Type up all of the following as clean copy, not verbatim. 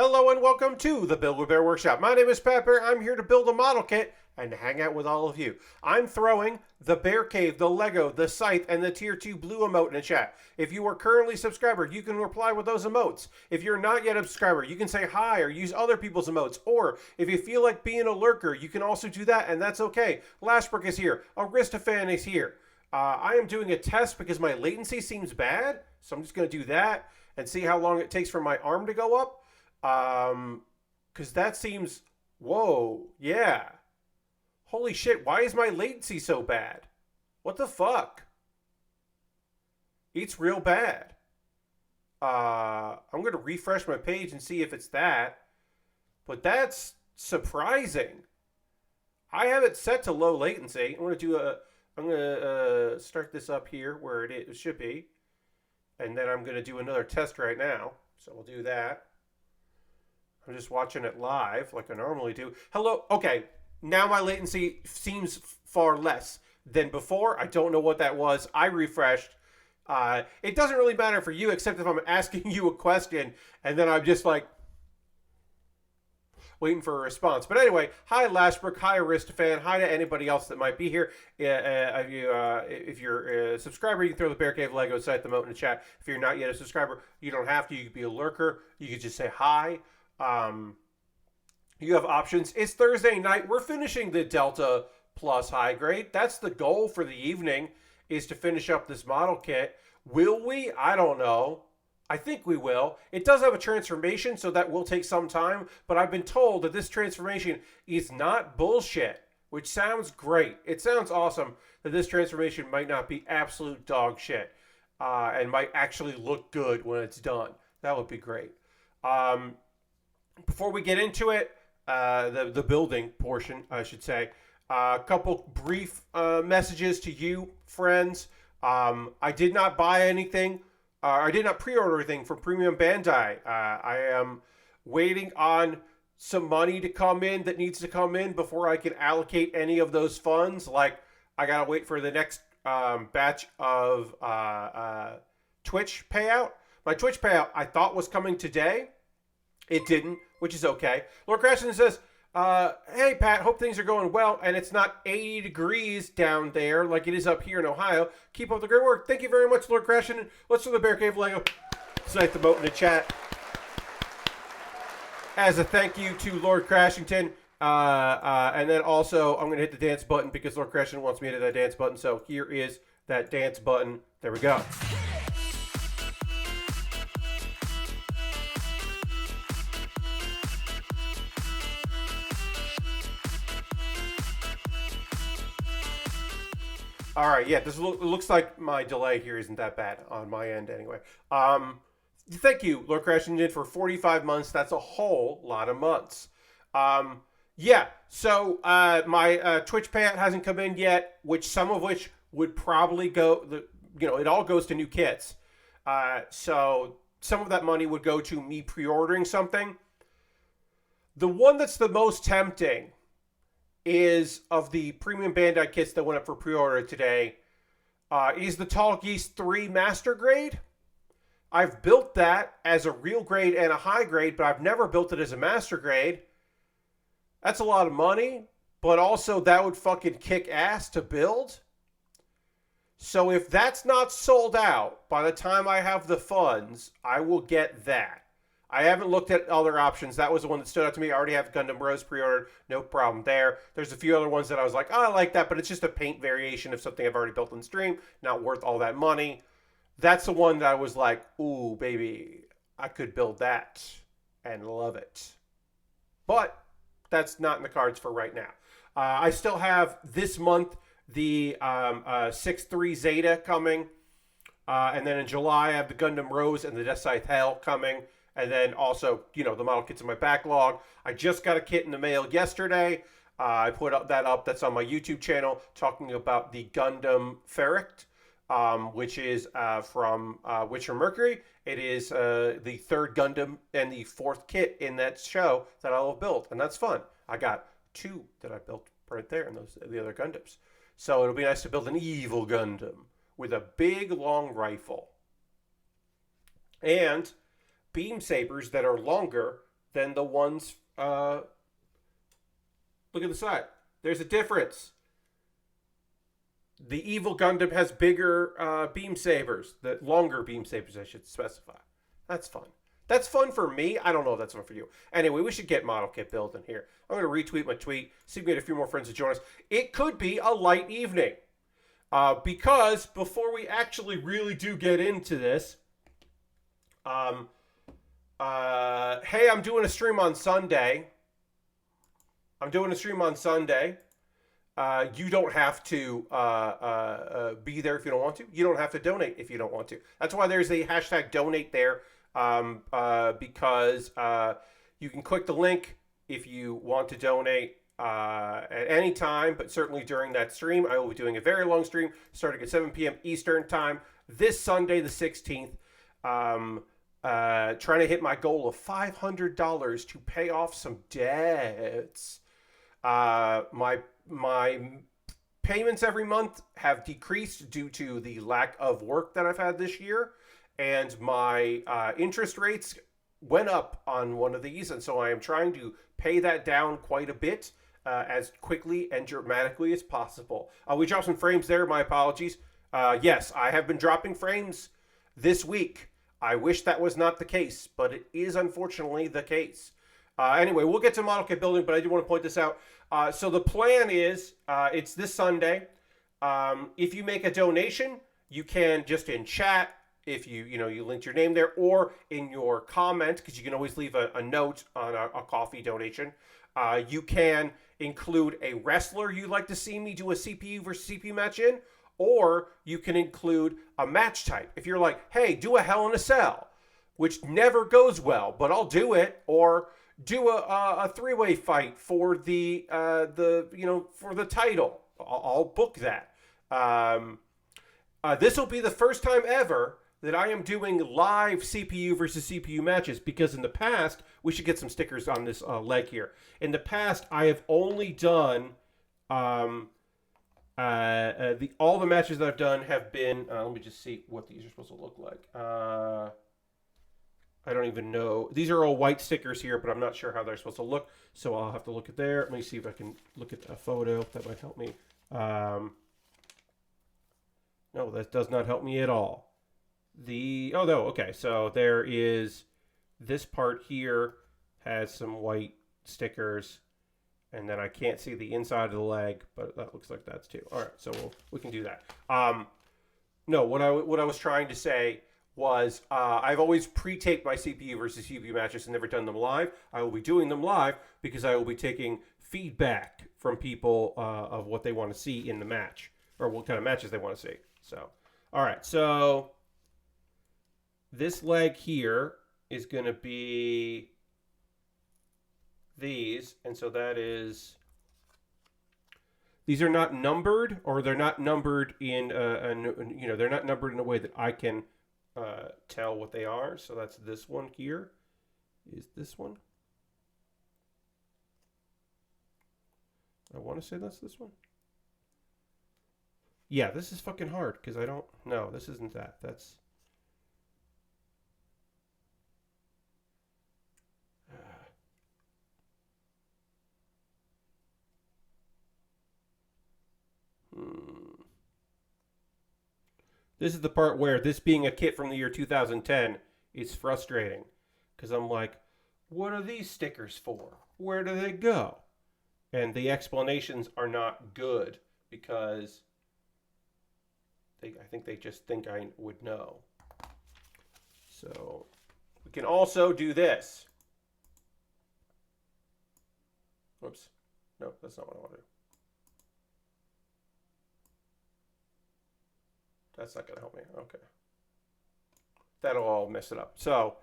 Hello and welcome to the Build with Bear Workshop. My name is Pepper. I'm here to build a model kit and hang out with all of you. I'm throwing the Bear Cave, the Lego, the Scythe, and the Tier 2 Blue emote in the chat. If you are currently a subscriber, you can reply with those emotes. If you're not yet a subscriber, you can say hi or use other people's emotes. Or if you feel like being a lurker, you can also do that, and that's okay. Lashbrook is here. Aristophan is here. I am doing a test because my latency seems bad, so I'm just going to do that and see how long it takes for my arm to go up. Because that seems, whoa, yeah. Holy shit, why is my latency so bad? What the fuck? It's real bad. I'm going to refresh my page and see if it's that. But that's surprising. I have it set to low latency. I'm going to start this up here where it should be. And then I'm going to do another test right now. So we'll do that. I'm just watching it live like I normally do. Hello. Okay. Now my latency seems far less than before. I don't know what that was. I refreshed. It doesn't really matter for you except if I'm asking you a question and then I'm just like waiting for a response. But anyway, hi Lashbrook, hi Aristophan, hi to anybody else that might be here. If you're a subscriber, you can throw the Bear Cave Lego site the emote in the chat. If you're not yet a subscriber, you don't have to. You could be a lurker. You could just say hi. You have options. It's Thursday night. We're finishing the Delta Plus high grade. That's the goal for the evening, is to finish up this model kit. Will we? I don't know. I think we will. It does have a transformation, so that will take some time, but I've been told that this transformation is not bullshit, which sounds great. It sounds awesome that this transformation might not be absolute dog shit, and might actually look good when it's done. That would be great. Before we get into it, the building portion, I should say, a couple brief messages to you, friends. I did not buy anything. I did not pre-order anything from Premium Bandai. I am waiting on some money to come in that needs to come in before I can allocate any of those funds. Like, I got to wait for the next batch of Twitch payout. My Twitch payout I thought was coming today. It didn't, which is okay. Lord Crashton says, hey, Pat, hope things are going well, and it's not 80 degrees down there like it is up here in Ohio. Keep up the great work. Thank you very much, Lord Crashton. Let's do the Bear Cave Lego. Cite the boat in the chat. As a thank you to Lord Crashington. And then also, I'm going to hit the dance button because Lord Crashington wants me to hit that dance button. So here is that dance button. There we go. All right, yeah, this looks like my delay here isn't that bad on my end anyway. Thank you, Lord Crashington, for 45 months. That's a whole lot of months. Yeah, so my Twitch payout hasn't come in yet, some of which would probably go, it all goes to new kits. So some of that money would go to me pre-ordering something. The one that's the most tempting is, of the Premium Bandai kits that went up for pre-order today, is the Tall Geese 3 Master Grade. I've built that as a real grade and a high grade, but I've never built it as a Master Grade. That's a lot of money, but also that would fucking kick ass to build. So if that's not sold out by the time I have the funds, I will get that. I haven't looked at other options. That was the one that stood out to me. I already have Gundam Rose pre-ordered. No problem there. There's a few other ones that I was like, oh, I like that, but it's just a paint variation of something I've already built in stream. Not worth all that money. That's the one that I was like, ooh, baby, I could build that and love it. But that's not in the cards for right now. I still have this month the 6-3 Zeta coming. And then in July, I have the Gundam Rose and the Death Scythe Hell coming. And then also, the model kits in my backlog. I just got a kit in the mail yesterday. I put that up. That's on my YouTube channel, talking about the Gundam Ferrict, which is from Witcher Mercury. It is the third Gundam and the fourth kit in that show that I will build. And that's fun. I got 2 that I built right there, and those are the other Gundams. So it'll be nice to build an evil Gundam with a big, long rifle. And beam sabers that are longer than the ones. Look at the side. There's a difference. The evil Gundam has bigger beam sabers, the longer beam sabers, I should specify. That's fun. That's fun for me. I don't know if that's fun for you. Anyway, we should get model kit building here. I'm going to retweet my tweet, see if we get a few more friends to join us. It could be a light evening. Because before we actually really do get into this, hey, I'm doing a stream on Sunday. You don't have to be there if you don't want to. You don't have to donate if you don't want to. That's why there's a hashtag donate there, because you can click the link if you want to donate at any time, but certainly during that stream. I will be doing a very long stream starting at 7 p.m. Eastern time this Sunday, the 16th. Trying to hit my goal of $500 to pay off some debts. My payments every month have decreased due to the lack of work that I've had this year, and my interest rates went up on one of these, and so I am trying to pay that down quite a bit as quickly and dramatically as possible. We dropped some frames there. My apologies. Yes, I have been dropping frames this week. I wish that was not the case, but it is unfortunately the case. Anyway, we'll get to model kit building, but I do want to point this out. So the plan is, it's this Sunday. If you make a donation, you can just in chat, if you linked your name there, or in your comment, because you can always leave a note on a coffee donation. You can include a wrestler you'd like to see me do a CPU versus CPU match in, or you can include a match type. If you're like, hey, do a Hell in a Cell, which never goes well, but I'll do it, or do a three-way fight for the for the title. I'll book that. This will be the first time ever that I am doing live CPU versus CPU matches, because in the past, we should get some stickers on this leg here. In the past, I have only done all the matches that I've done have been. Let me just see what these are supposed to look like. I don't even know. These are all white stickers here, but I'm not sure how they're supposed to look, so I'll have to look at there. Let me see if I can look at a photo. That might help me. No, that does not help me at all. Okay, so there is this part here has some white stickers, and then I can't see the inside of the leg, but that looks like that's too. All right, so we can do that. No, what I was trying to say was I've always pre-taped my CPU versus CPU matches and never done them live. I will be doing them live because I will be taking feedback from people of what they want to see in the match, or what kind of matches they want to see. So, all right, so this leg here is going to be these, and so that is, these are not numbered, or they're not numbered in they're not numbered in a way that I can tell what they are. So that's this one here. Is this one? I want to say that's this one. Yeah, this is fucking hard because I don't. No, this isn't that. That's. This is the part where this being a kit from the year 2010 is frustrating, because I'm like, what are these stickers for? Where do they go? And the explanations are not good, because I think they just think I would know. So we can also do this. Whoops. No, that's not what I want to do. That's not going to help me. Okay. That'll all mess it up. So,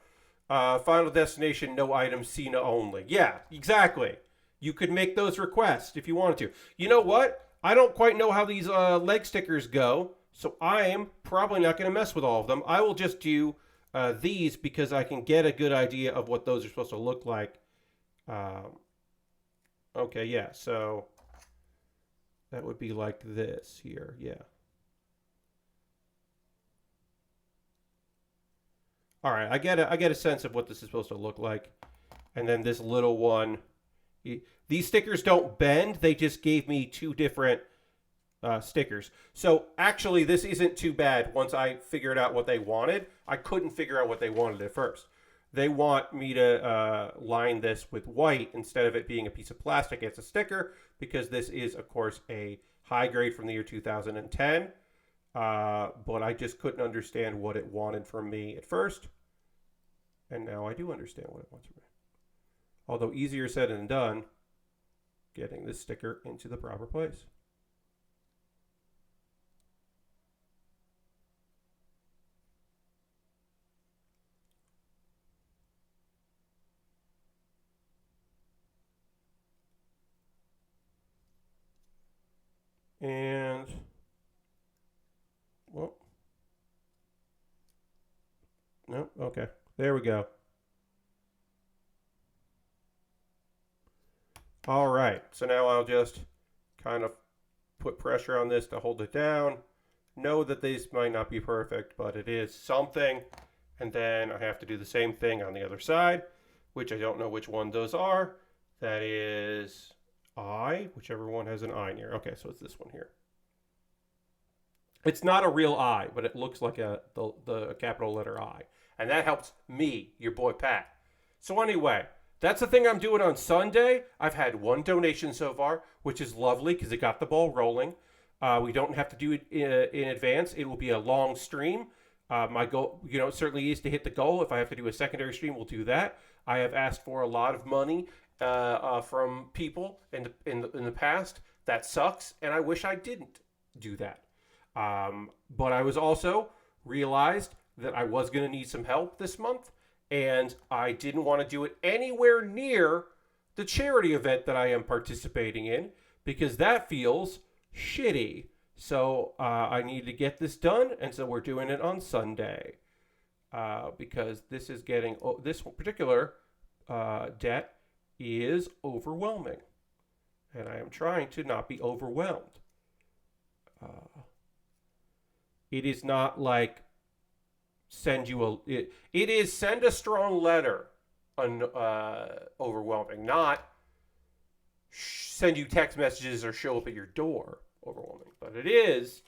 Final Destination, no items, Cena only. Yeah, exactly. You could make those requests if you wanted to. You know what? I don't quite know how these leg stickers go, so I am probably not going to mess with all of them. I will just do these because I can get a good idea of what those are supposed to look like. Okay, yeah, so that would be like this here, yeah. All right, I get a sense of what this is supposed to look like. And then this little one. These stickers don't bend. They just gave me two different stickers. So actually, this isn't too bad once I figured out what they wanted. I couldn't figure out what they wanted at first. They want me to line this with white instead of it being a piece of plastic. It's a sticker because this is, of course, a high grade from the year 2010. But I just couldn't understand what it wanted from me at first. And now I do understand what it wants from me. Although easier said than done, getting this sticker into the proper place. And, well, no, okay, there we go. All right, so now I'll just kind of put pressure on this to hold it down. Know that these might not be perfect, but it is something. And then I have to do the same thing on the other side, which I don't know which one those are. That is I, whichever one has an I near. Okay, so it's this one here. It's not a real I, but it looks like the capital letter I. And that helps me, your boy Pat. So anyway, that's the thing I'm doing on Sunday. I've had one donation so far, which is lovely because it got the ball rolling. We don't have to do it in advance. It will be a long stream. My goal, certainly is to hit the goal. If I have to do a secondary stream, we'll do that. I have asked for a lot of money from people in the past. That sucks, and I wish I didn't do that. But I was also realized that I was going to need some help this month, and I didn't want to do it anywhere near the charity event that I am participating in because that feels shitty. So I need to get this done, and so we're doing it on Sunday because this is getting this particular debt is overwhelming, and I am trying to not be overwhelmed. It is not like send you it is send a strong letter overwhelming, not send you text messages or show up at your door overwhelming, but it is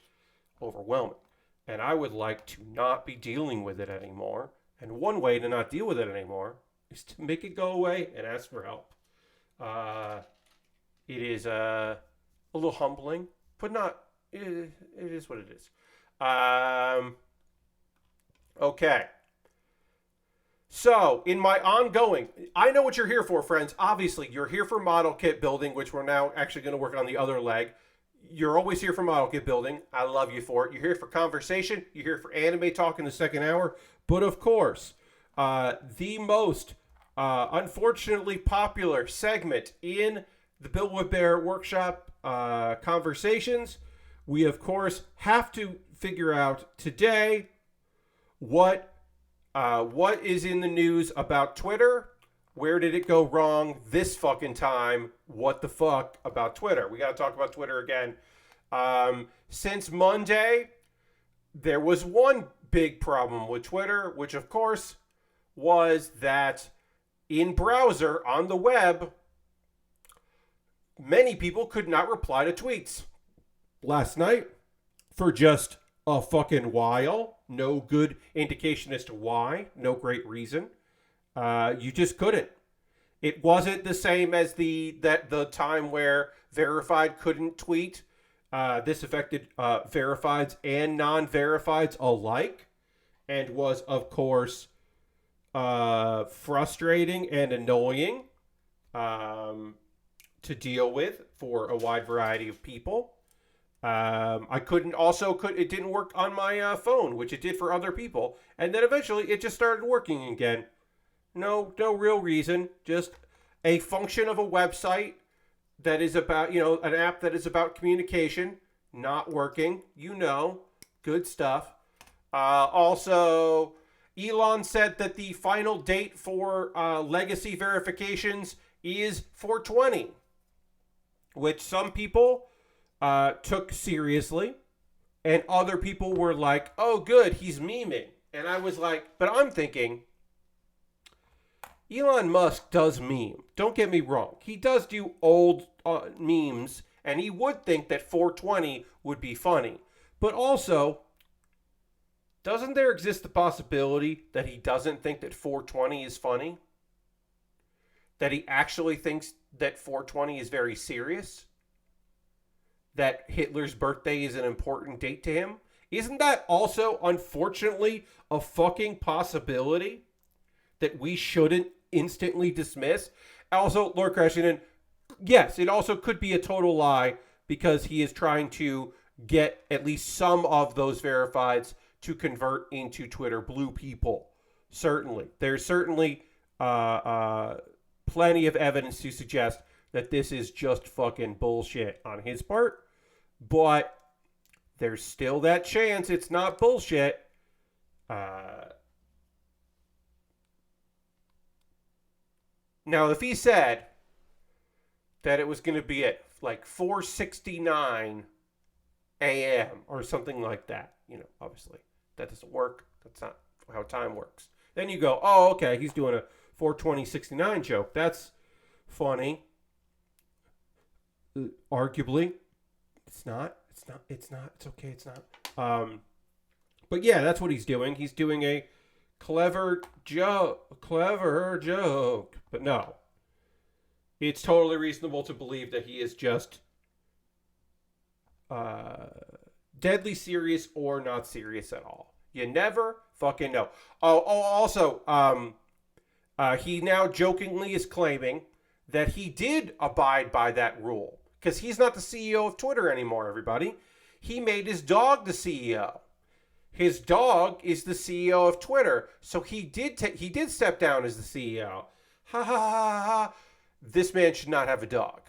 overwhelming, and I would like to not be dealing with it anymore. And one way to not deal with it anymore is to make it go away and ask for help. It is a little humbling, but not. It is what it is. Okay. So, in my ongoing, I know what you're here for, friends. Obviously, you're here for model kit building, which we're now actually going to work on the other leg. You're always here for model kit building. I love you for it. You're here for conversation. You're here for anime talk in the second hour. But of course, the most unfortunately popular segment in the Build with Baer workshop conversations, we of course have to figure out today what is in the news about Twitter. Where did it go wrong this fucking time? What the fuck about Twitter? We got to talk about Twitter again. Since Monday, there was one big problem with Twitter, which of course was that in browser on the web, many people could not reply to tweets. Last night, for just a fucking while, no good indication as to why, no great reason. You just couldn't. It wasn't the same as the time where verified couldn't tweet. This affected verifieds and non-verifieds alike, and was of course frustrating and annoying to deal with for a wide variety of people. It didn't work on my phone, which it did for other people. And then eventually it just started working again. No real reason. Just a function of a website that is about, an app that is about communication, not working. Good stuff. Also, Elon said that the final date for legacy verifications is 420, which some people took seriously, and other people were like, oh good, he's memeing. And I was like, but I'm thinking, Elon Musk does meme. Don't get me wrong. He does do old memes, and he would think that 420 would be funny. But also, doesn't there exist the possibility that he doesn't think that 420 is funny? That he actually thinks that 420 is very serious? That Hitler's birthday is an important date to him? Isn't that also, unfortunately, a fucking possibility that we shouldn't instantly dismiss? Also, Lord Crashington, yes, it also could be a total lie because he is trying to get at least some of those verifieds to convert into Twitter blue people. Certainly. There's certainly plenty of evidence to suggest that this is just fucking bullshit on his part. But there's still that chance it's not bullshit. Now, if he said that it was going to be at like 4:69 a.m. or something like that, obviously that doesn't work. That's not how time works. Then you go, oh, okay, he's doing a 4:20:69 joke. That's funny. Arguably, it's not. It's okay. It's not. But yeah, that's what he's doing. He's doing a clever joke. But no, it's totally reasonable to believe that he is just deadly serious or not serious at all. You never fucking know. Also, he now jokingly is claiming that he did abide by that rule because he's not the CEO of Twitter anymore, everybody. He made his dog the CEO. His dog is the CEO of Twitter, so he did step down as the CEO. Ha ha ha ha. This man should not have a dog.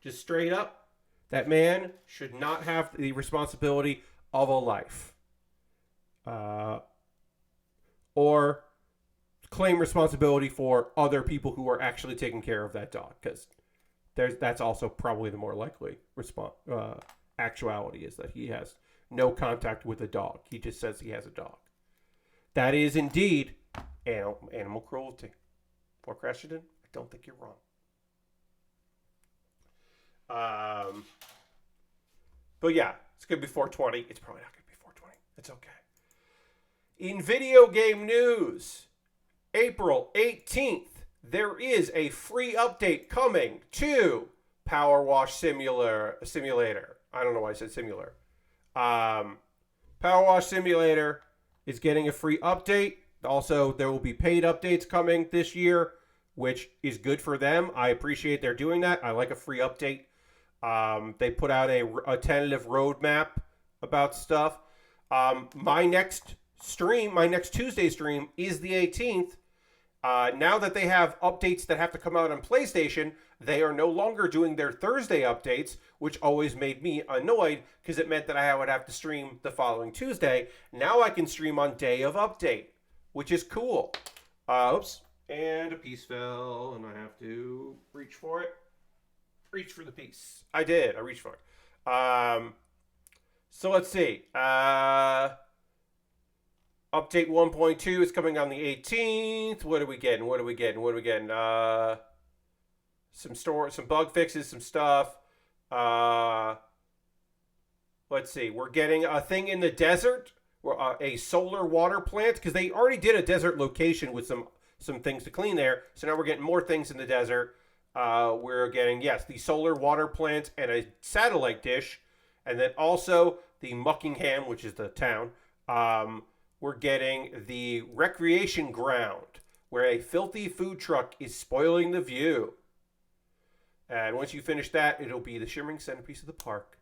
Just straight up, that man should not have the responsibility of a life. Or claim responsibility for other people who are actually taking care of that dog, because that's also probably the more likely actuality is that he has no contact with a dog. He just says he has a dog. That is indeed animal cruelty. Or Crashington, I don't think you're wrong. But yeah, it's going to be 420. It's probably not going to be 420. It's okay. In video game news, April 18th, there is a free update coming to Power Wash Simulator. I don't know why I said Simulator. Power Wash Simulator is getting a free update. Also, there will be paid updates coming this year, which is good for them. I appreciate they're doing that. I like a free update. They put out a tentative roadmap about stuff. My next Tuesday stream is the 18th. Now that they have updates that have to come out on PlayStation, they are no longer doing their Thursday updates, which always made me annoyed because it meant that I would have to stream the following Tuesday. Now I can stream on day of update, which is cool. Oops. And a piece fell, and I have to reach for it. Reach for the piece. I did. I reached for it. So let's see. Update 1.2 is coming on the 18th. What are we getting? Some bug fixes, some stuff. Let's see. We're getting a thing in the desert, a solar water plant, because they already did a desert location with some things to clean there. So now we're getting more things in the desert. We're getting, the solar water plant and a satellite dish. And then also the Muckingham, which is the town. We're getting the recreation ground, where a filthy food truck is spoiling the view. And once you finish that, it'll be the shimmering centerpiece of the park,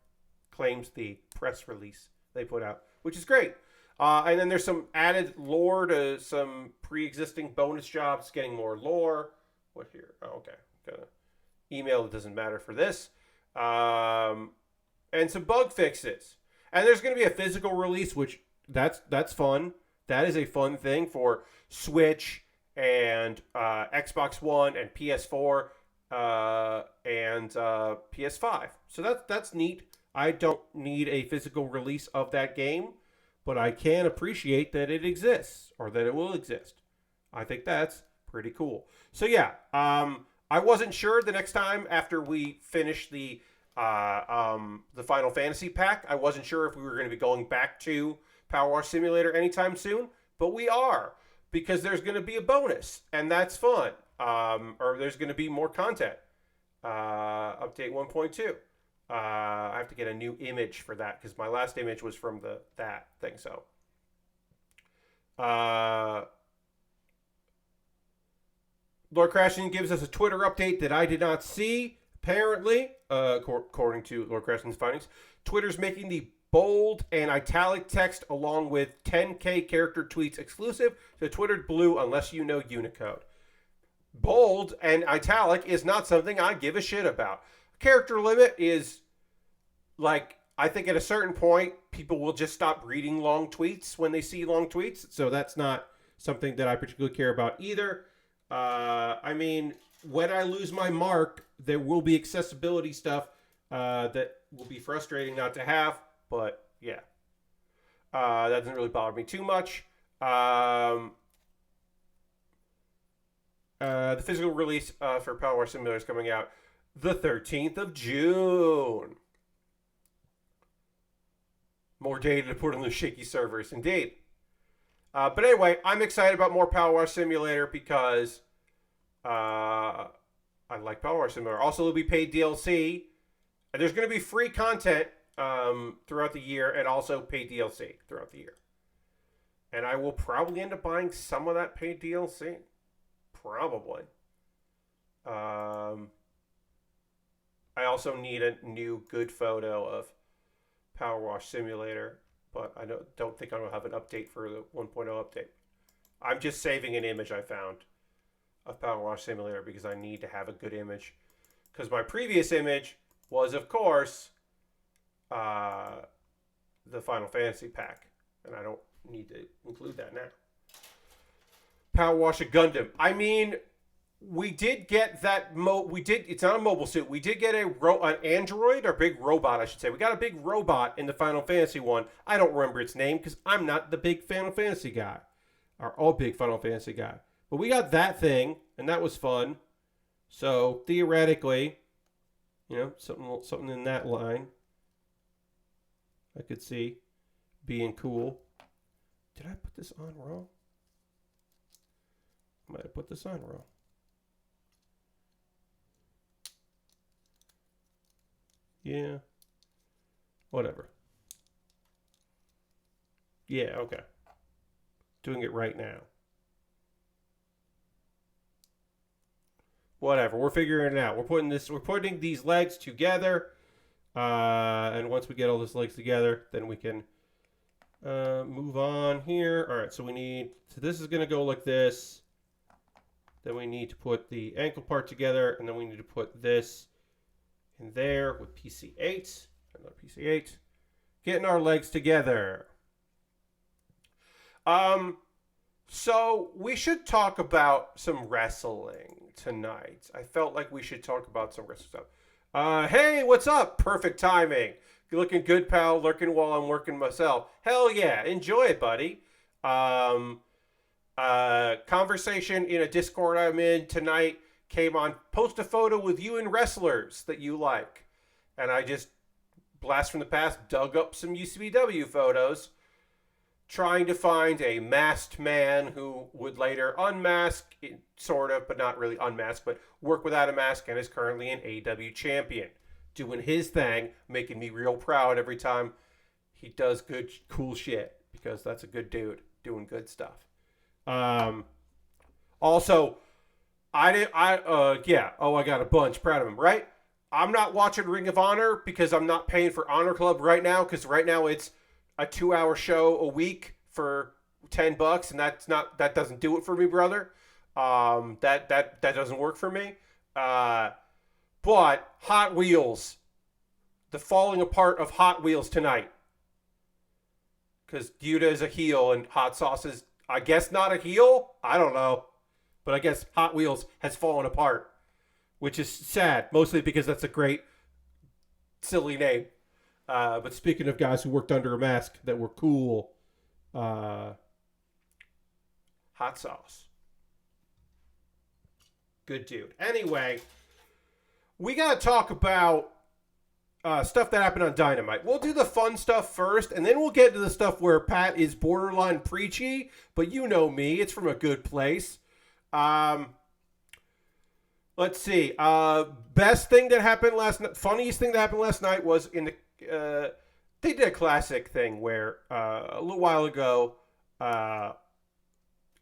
claims the press release they put out, which is great. And then there's some added lore to some pre-existing bonus jobs, getting more lore. What here? Oh, okay. Got an email that doesn't matter for this. And some bug fixes. And there's going to be a physical release, which that's fun. That is a fun thing for Switch and Xbox One and PS4 and PS5. So that's neat. I don't need a physical release of that game, but I can appreciate that it exists, or that it will exist. I think that's pretty cool. So yeah, I wasn't sure the next time after we finished the Final Fantasy pack. I wasn't sure if we were going to be going back to Power Wash Simulator anytime soon, but we are because there's going to be a bonus, and that's fun. Or there's going to be more content. Update 1.2. I have to get a new image for that because my last image was from that thing. So, Lord Crashing gives us a Twitter update that I did not see. Apparently, according to Lord Crashing's findings, Twitter's making the bold and italic text along with 10K character tweets exclusive to Twitter Blue unless you know Unicode. Bold and italic is not something I give a shit about. Character limit is like, I think at a certain point, people will just stop reading long tweets when they see long tweets. So that's not something that I particularly care about either. I mean, when I lose my mark, there will be accessibility stuff that will be frustrating not to have. But yeah, that doesn't really bother me too much. The physical release for Power Wash Simulator is coming out the 13th of June. More data to put on the shaky servers, indeed. But anyway, I'm excited about more Power Wash Simulator because I like Power Wash Simulator. Also, there'll be paid DLC. And there's going to be free content throughout the year and also paid DLC throughout the year. And I will probably end up buying some of that paid DLC. Probably. I also need a new good photo of Power Wash Simulator, but I don't think I'm going to have an update for the 1.0 update. I'm just saving an image I found of Power Wash Simulator because I need to have a good image. Because my previous image was, of course, the Final Fantasy pack, and I don't need to include that now. Power Wash a Gundam. I mean, we did get that. It's not a mobile suit. We did get an android or big robot, I should say. We got a big robot in the Final Fantasy one. I don't remember its name because I'm not the big Final Fantasy guy, or all big Final Fantasy guy. But we got that thing, and that was fun. So theoretically, something in that line, I could see being cool. Did I put this on wrong? I might have put this on wrong. Yeah. Whatever. Yeah, okay. Doing it right now. Whatever. We're figuring it out. We're putting these legs together. And once we get all these legs together, then we can move on here. All right, so this is going to go like this. Then we need to put the ankle part together, and then we need to put this in there with PC8. Another PC8. Getting our legs together. So we should talk about some wrestling tonight. I felt like we should talk about some wrestling stuff. Hey, what's up? Perfect timing. You're looking good, pal. Lurking while I'm working myself. Hell yeah. Enjoy it, buddy. Conversation in a Discord I'm in tonight came on. Post a photo with you and wrestlers that you like. And I just, blast from the past, dug up some UCBW photos, trying to find a masked man who would later unmask, sort of, but not really unmask, but work without a mask, and is currently an AEW champion. Doing his thing, making me real proud every time he does good, cool shit, because that's a good dude doing good stuff. Also, I got a bunch. Proud of him, right? I'm not watching Ring of Honor because I'm not paying for Honor Club right now, because right now it's a 2-hour show a week for $10, and that doesn't do it for me, brother. That doesn't work for me. But Hot Wheels, the falling apart of Hot Wheels tonight, because Yuta is a heel and Hot Sauce is, I guess, not a heel. I don't know, but I guess Hot Wheels has fallen apart, which is sad, mostly because that's a great, silly name. But speaking of guys who worked under a mask that were cool, Hot Sauce. Good dude. Anyway, we got to talk about stuff that happened on Dynamite. We'll do the fun stuff first, and then we'll get to the stuff where Pat is borderline preachy, but you know me. It's from a good place. Let's see. Best thing that happened last night, funniest thing that happened last night was in the, they did a classic thing where a little while ago,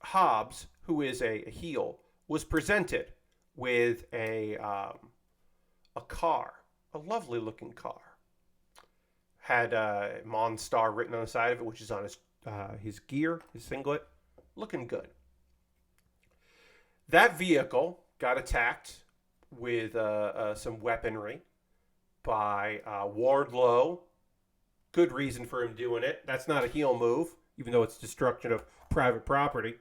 Hobbs, who is a heel, was presented with a car, a lovely looking car. Had Monstar written on the side of it, which is on his gear, his singlet, looking good. That vehicle got attacked with some weaponry by Wardlow. Good reason for him doing it. That's not a heel move, even though it's destruction of private property.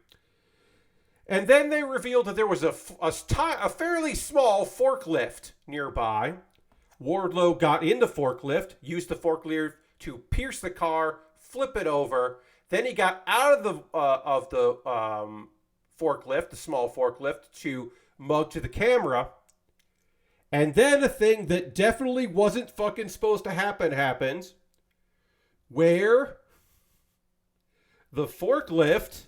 And then they revealed that there was a fairly small forklift nearby. Wardlow got in the forklift, used the forklift to pierce the car, flip it over. Then he got out of the forklift, the small forklift, to mug to the camera. And then a thing that definitely wasn't fucking supposed to happen happens, where the forklift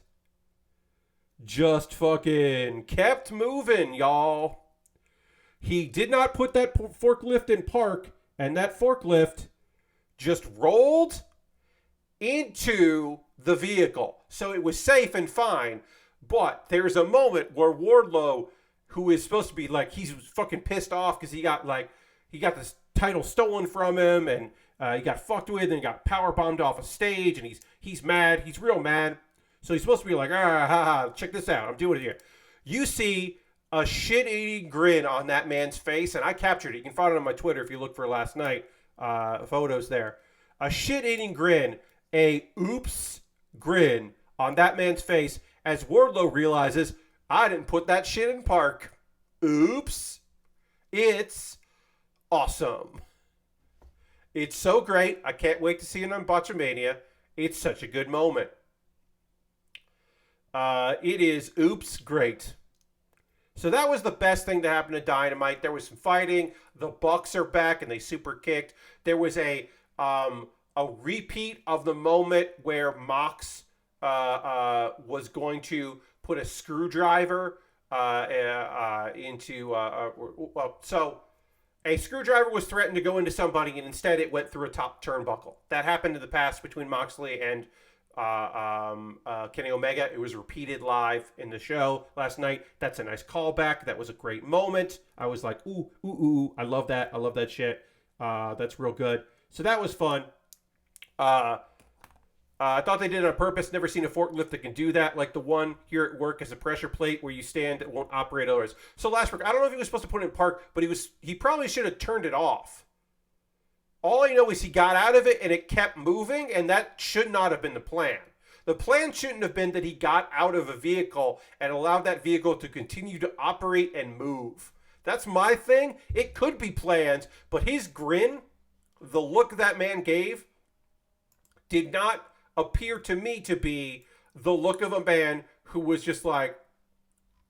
just fucking kept moving, y'all. He did not put that forklift in park, and that forklift just rolled into the vehicle. So it was safe and fine. But there's a moment where Wardlow, who is supposed to be like, he's fucking pissed off because he got this title stolen from him, and he got fucked with, and he got power bombed off a stage, and he's mad. He's real mad. So he's supposed to be like, check this out. I'm doing it here. You see a shit-eating grin on that man's face, and I captured it. You can find it on my Twitter if you look for last night photos there. A shit-eating grin, a oops grin on that man's face as Wardlow realizes, I didn't put that shit in park. Oops. It's awesome. It's so great. I can't wait to see it on Botchamania. It's such a good moment. It is oops great. So that was the best thing to happen to Dynamite. There was some fighting. The Bucks are back and they super kicked. There was a repeat of the moment where Mox was going to put a screwdriver into so a screwdriver was threatened to go into somebody, and instead it went through a top turnbuckle. That happened in the past between Moxley and Kenny Omega. It was repeated live in the show last night. That's a nice callback. That was a great moment. I was like, ooh, I love that. I love that shit. That's real good. So that was fun. I thought they did it on purpose. Never seen a forklift that can do that. Like the one here at work is a pressure plate where you stand. It won't operate otherwise. So last week, I don't know if he was supposed to put it in park, but he probably should have turned it off. All I know is he got out of it and it kept moving, and that should not have been the plan. The plan shouldn't have been that he got out of a vehicle and allowed that vehicle to continue to operate and move. That's my thing. It could be planned, but his grin, the look that man gave, did not appear to me to be the look of a man who was just like,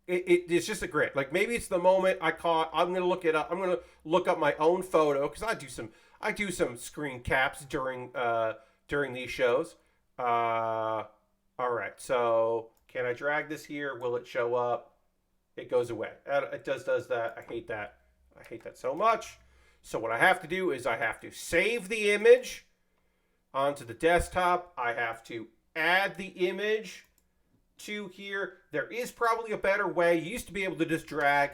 it's just a grin. Like maybe it's the moment I caught. I'm going to look it up. I'm going to look up my own photo because I do some screen caps during these shows. All right. So can I drag this here? Will it show up? It goes away. It does that. I hate that. I hate that so much. So what I have to do is I have to save the image onto the desktop. I have to add the image to here. There is probably a better way. You used to be able to just drag.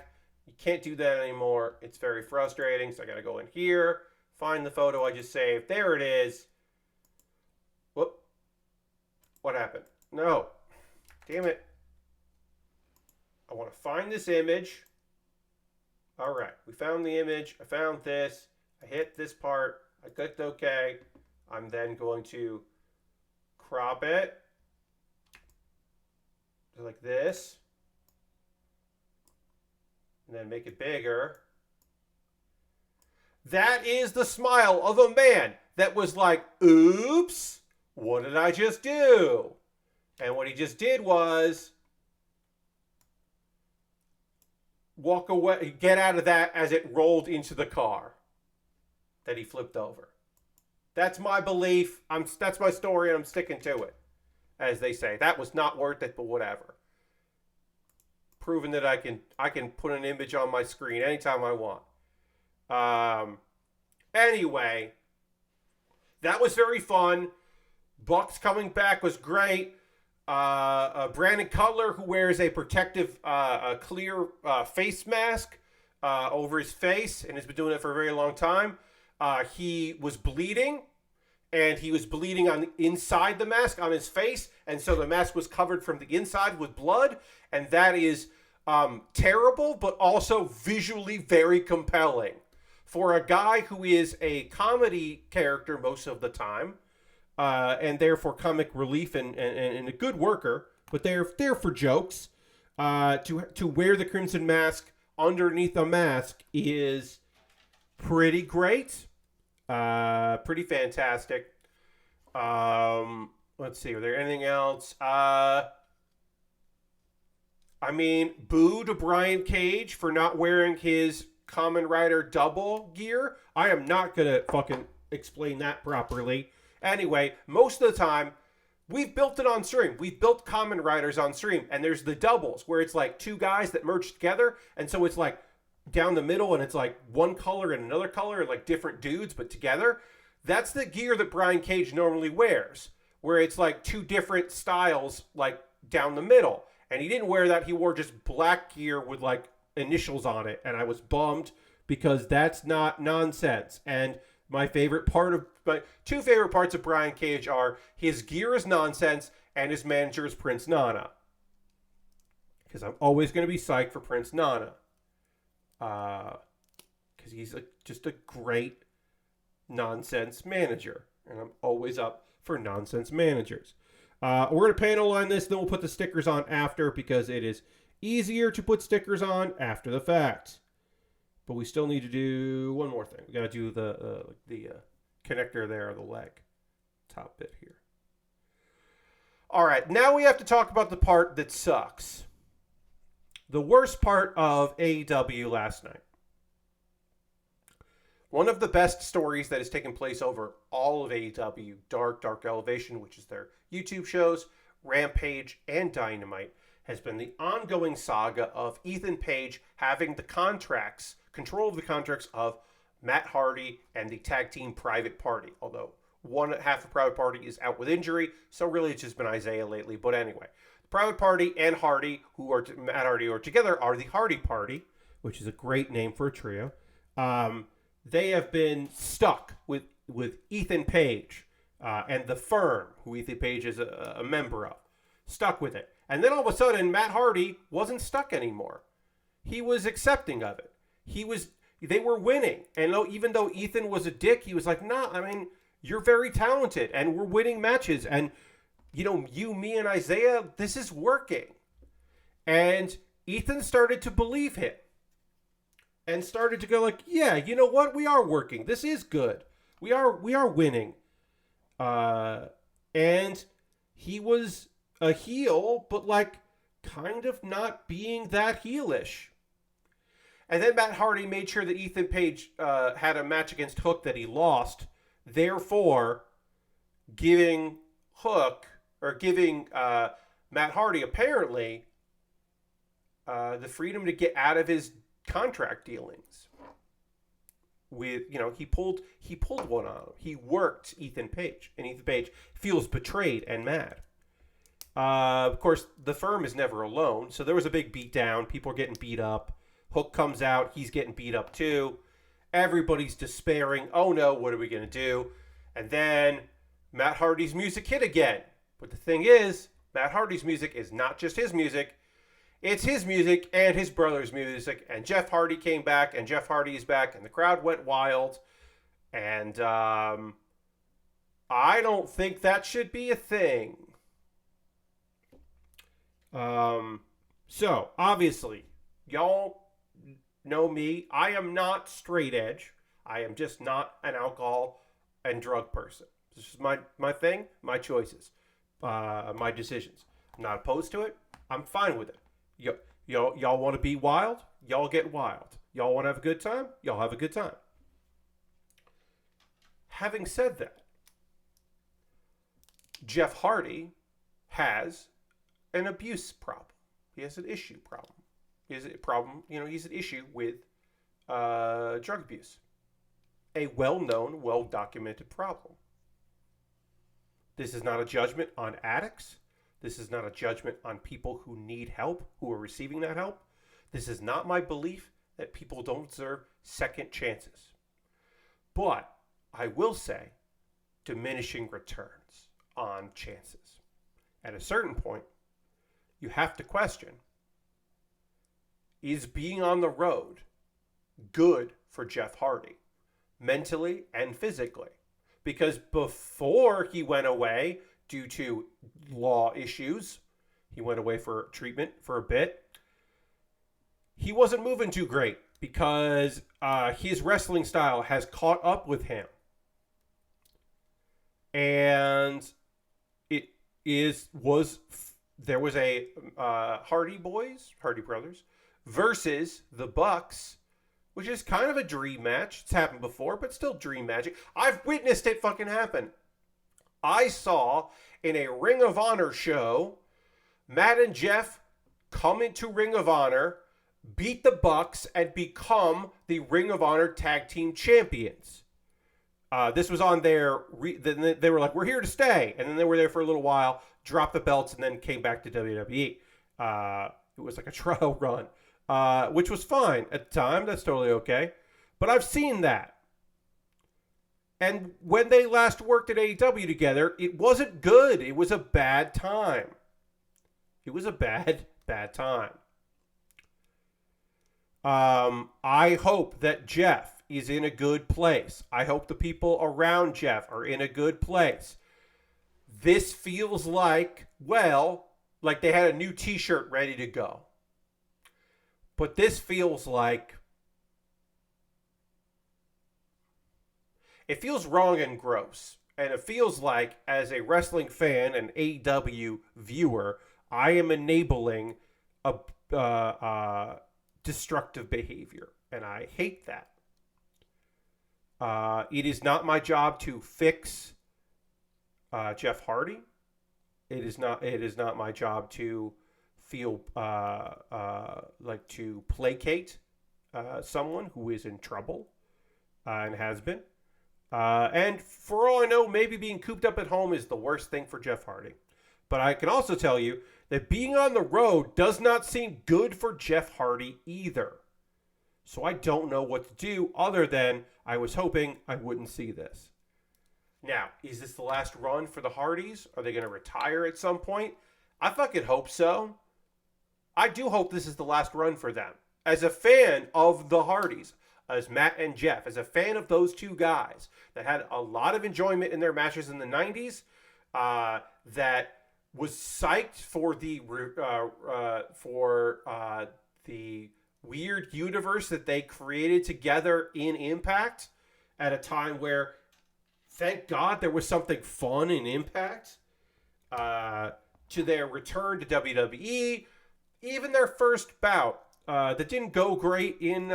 You can't do that anymore. It's very frustrating. So I got to go in here, find the photo I just saved. There it is. Whoop. What happened? No. Damn it. I want to find this image. All right. We found the image. I found this. I hit this part. I clicked OK. I'm then going to crop it like this, and then make it bigger. That is the smile of a man that was like, oops, what did I just do? And what he just did was walk away, get out of that as it rolled into the car that he flipped over. That's my belief. That's my story, and I'm sticking to it. As they say, that was not worth it, but whatever. Proving that I can put an image on my screen anytime I want. Anyway, that was very fun. Bucks coming back was great. Brandon Cutler, who wears a protective, clear face mask over his face, and has been doing it for a very long time. He was bleeding, and he was bleeding on inside the mask on his face, and so the mask was covered from the inside with blood, and that is terrible, but also visually very compelling. For a guy who is a comedy character most of the time, and therefore comic relief and a good worker, but they're there for jokes, to wear the Crimson Mask underneath a mask is pretty great. Pretty fantastic. Let's see, are there anything else? Boo to Brian Cage for not wearing his Kamen Rider double gear. I am not gonna fucking explain that properly. Anyway, most of the time, we've built it on stream. We've built Kamen Riders on stream, and there's the doubles, where it's like two guys that merge together, and so it's like down the middle, and it's like one color and another color, like different dudes, but together. That's the gear that Brian Cage normally wears, where it's like two different styles, like down the middle. And he didn't wear that. He wore just black gear with like initials on it, and I was bummed because that's not nonsense. And my two favorite parts of Brian Cage are his gear is nonsense and his manager is Prince Nana. Because I'm always going to be psyched for Prince Nana. Because he's just a great nonsense manager. And I'm always up for nonsense managers. We're going to panel on this, then we'll put the stickers on after because it is easier to put stickers on after the fact. But we still need to do one more thing. We got to do the connector there, the leg. Top bit here. All right, now we have to talk about the part that sucks. The worst part of AEW last night. One of the best stories that has taken place over all of AEW, Dark Elevation, which is their YouTube shows, Rampage, and Dynamite, has been the ongoing saga of Ethan Page having control of the contracts of Matt Hardy and the tag team Private Party. Although one half of Private Party is out with injury, so really it's just been Isaiah lately. But anyway, Private Party and Hardy, Matt Hardy are together, are the Hardy Party, which is a great name for a trio. They have been stuck with Ethan Page and the Firm, who Ethan Page is a member of. Stuck with it. And then all of a sudden, Matt Hardy wasn't stuck anymore. He was accepting of it. They were winning. And even though Ethan was a dick, he was like, nah, you're very talented and we're winning matches. And, you, me, and Isaiah, this is working. And Ethan started to believe him. And started to go like, yeah, you know what? We are working. This is good. We are winning. And he was a heel, but like kind of not being that heelish. And then Matt Hardy made sure that Ethan Page had a match against Hook that he lost, therefore giving Matt Hardy apparently the freedom to get out of his contract dealings. With he pulled one on him. He worked Ethan Page, and Ethan Page feels betrayed and mad. Of course, the Firm is never alone, so there was a big beatdown. People are getting beat up. Hook comes out, he's getting beat up too. Everybody's despairing. Oh no, what are we gonna do? And then Matt Hardy's music hit again. But the thing is, Matt Hardy's music is not just his music. It's his music and his brother's music. And Jeff Hardy came back, and Jeff Hardy is back, and the crowd went wild. And I don't think that should be a thing. So, obviously, y'all know me. I am not straight edge. I am just not an alcohol and drug person. This is my thing, my choices, my decisions. I'm not opposed to it. I'm fine with it. Y'all want to be wild? Y'all get wild. Y'all want to have a good time? Y'all have a good time. Having said that, Jeff Hardy has an abuse problem. He has an issue problem. He has a problem, he's an issue with drug abuse. A well-known, well-documented problem. This is not a judgment on addicts. This is not a judgment on people who need help, who are receiving that help. This is not my belief that people don't deserve second chances. But I will say diminishing returns on chances. At a certain point, you have to question, is being on the road good for Jeff Hardy, mentally and physically? Because before he went away due to law issues, he went away for treatment for a bit, he wasn't moving too great because his wrestling style has caught up with him. And there was a Hardy Brothers versus the Bucks, which is kind of a dream match. It's happened before, but still dream magic. I've witnessed it fucking happen. I saw in a Ring of Honor show, Matt and Jeff come into Ring of Honor, beat the Bucks, and become the Ring of Honor Tag Team Champions. This was on their... they were like, we're here to stay. And then they were there for a little while, dropped the belts, and then came back to WWE. It was like a trial run, which was fine at the time. That's totally okay. But I've seen that. And when they last worked at AEW together, it wasn't good. It was a bad time. It was a bad time. I hope that Jeff is in a good place. I hope the people around Jeff are in a good place. This feels like they had a new t-shirt ready to go. But this feels like... it feels wrong and gross. And it feels like, as a wrestling fan and AEW viewer, I am enabling a destructive behavior. And I hate that. It is not my job to fix Jeff Hardy. It is not my job to feel like to placate someone who is in trouble and has been. And for all I know, maybe being cooped up at home is the worst thing for Jeff Hardy. But I can also tell you that being on the road does not seem good for Jeff Hardy either. So I don't know what to do other than I was hoping I wouldn't see this. Now, is this the last run for the Hardys? Are they going to retire at some point? I fucking hope so. I do hope this is the last run for them. As a fan of the Hardys, as Matt and Jeff, as a fan of those two guys that had a lot of enjoyment in their matches in the 90s, that was psyched for the weird universe that they created together in Impact at a time where, thank God, there was something fun in Impact, to their return to WWE, even their first bout. That didn't go great when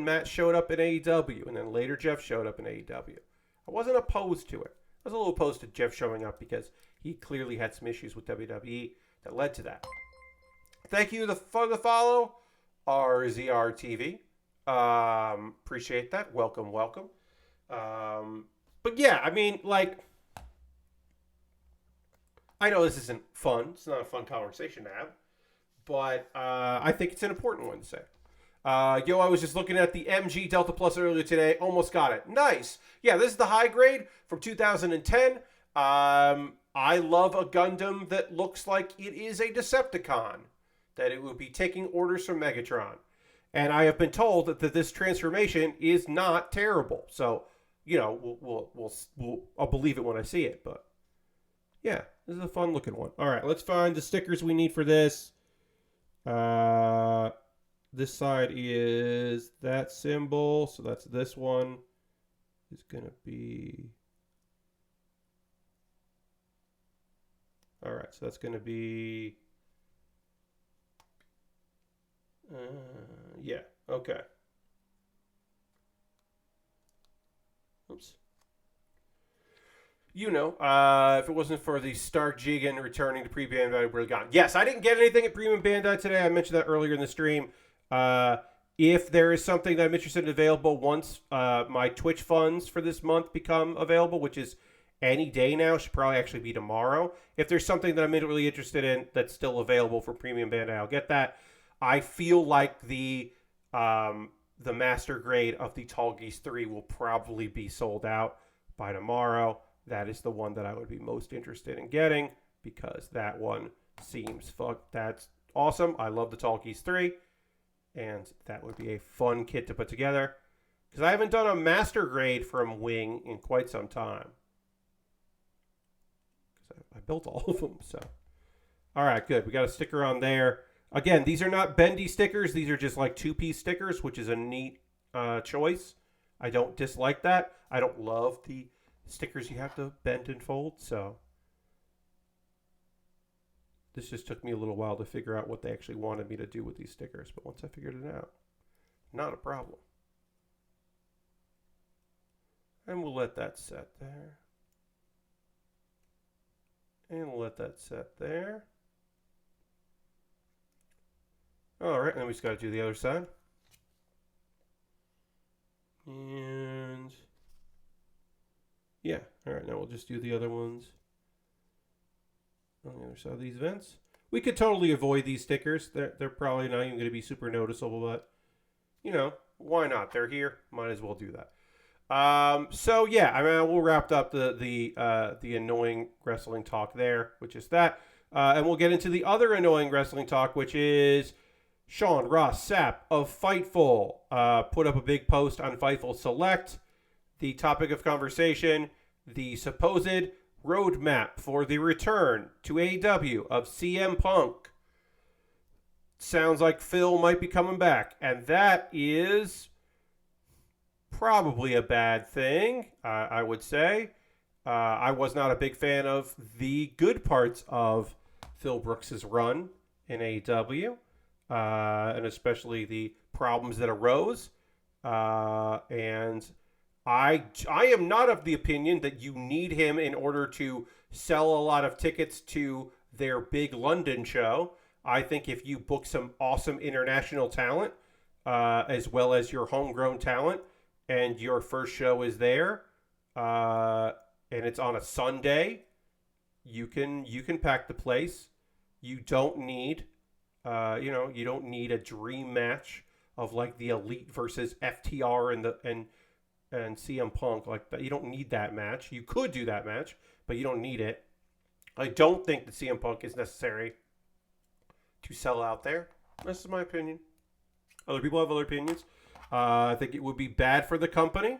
Matt showed up in AEW, and then later Jeff showed up in AEW. I wasn't opposed to it. I was a little opposed to Jeff showing up because he clearly had some issues with WWE that led to that. Thank you for the follow, RZRTV. Appreciate that. Welcome. But yeah, I mean, I know this isn't fun. It's not a fun conversation to have. But I think it's an important one to say. I was just looking at the MG Delta Plus earlier today. Almost got it. Nice. Yeah, this is the high grade from 2010. I love a Gundam that looks like it is a Decepticon. That it would be taking orders from Megatron. And I have been told that this transformation is not terrible. So, I'll believe it when I see it. But, yeah, this is a fun looking one. All right, let's find the stickers we need for this. This side is that symbol, so that's this one is gonna be, all right, so that's gonna be Yeah. Okay. Oops. If it wasn't for the Stark Jigen returning to pre-Bandai, I would have gone. Yes, I didn't get anything at Premium Bandai today. I mentioned that earlier in the stream. Uh, if there is something that I'm interested in available once my Twitch funds for this month become available, which is any day now, should probably actually be tomorrow. If there's something that I'm really interested in that's still available for Premium Bandai, I'll get that. I feel like the master grade of the Tall Geese 3 will probably be sold out by tomorrow. That is the one that I would be most interested in getting because that one seems that's awesome. I love the Tall Geese 3, and that would be a fun kit to put together because I haven't done a master grade from Wing in quite some time. Because I built all of them, so. All right, good. We got a sticker on there. Again, these are not bendy stickers. These are just like two-piece stickers, which is a neat choice. I don't dislike that. I don't love the stickers you have to bend and fold, so this just took me a little while to figure out what they actually wanted me to do with these stickers, but once I figured it out, not a problem. And we'll let that set there. And we'll let that set there. All right, and then we just got to do the other side. And yeah, all right, now we'll just do the other ones on the other side of these vents. We could totally avoid these stickers. They're probably not even going to be super noticeable, but, why not? They're here. Might as well do that. So, yeah, I mean, we'll wrap up the annoying wrestling talk there, which is that. And we'll get into the other annoying wrestling talk, which is Sean Ross Sapp of Fightful put up a big post on Fightful Select. The topic of conversation, the supposed roadmap for the return to AEW of CM Punk. Sounds like Phil might be coming back, and that is probably a bad thing, I would say. I was not a big fan of the good parts of Phil Brooks's run in AEW, and especially the problems that arose. And I am not of the opinion that you need him in order to sell a lot of tickets to their big London show. I think if you book some awesome international talent, as well as your homegrown talent, and your first show is there, and it's on a Sunday, you can pack the place. You don't need, you don't need a dream match of like the Elite versus FTR and CM Punk like that. You don't need that match. You could do that match, but you don't need it. I don't think that CM Punk is necessary to sell out there. This is my opinion. Other people have other opinions. I think it would be bad for the company,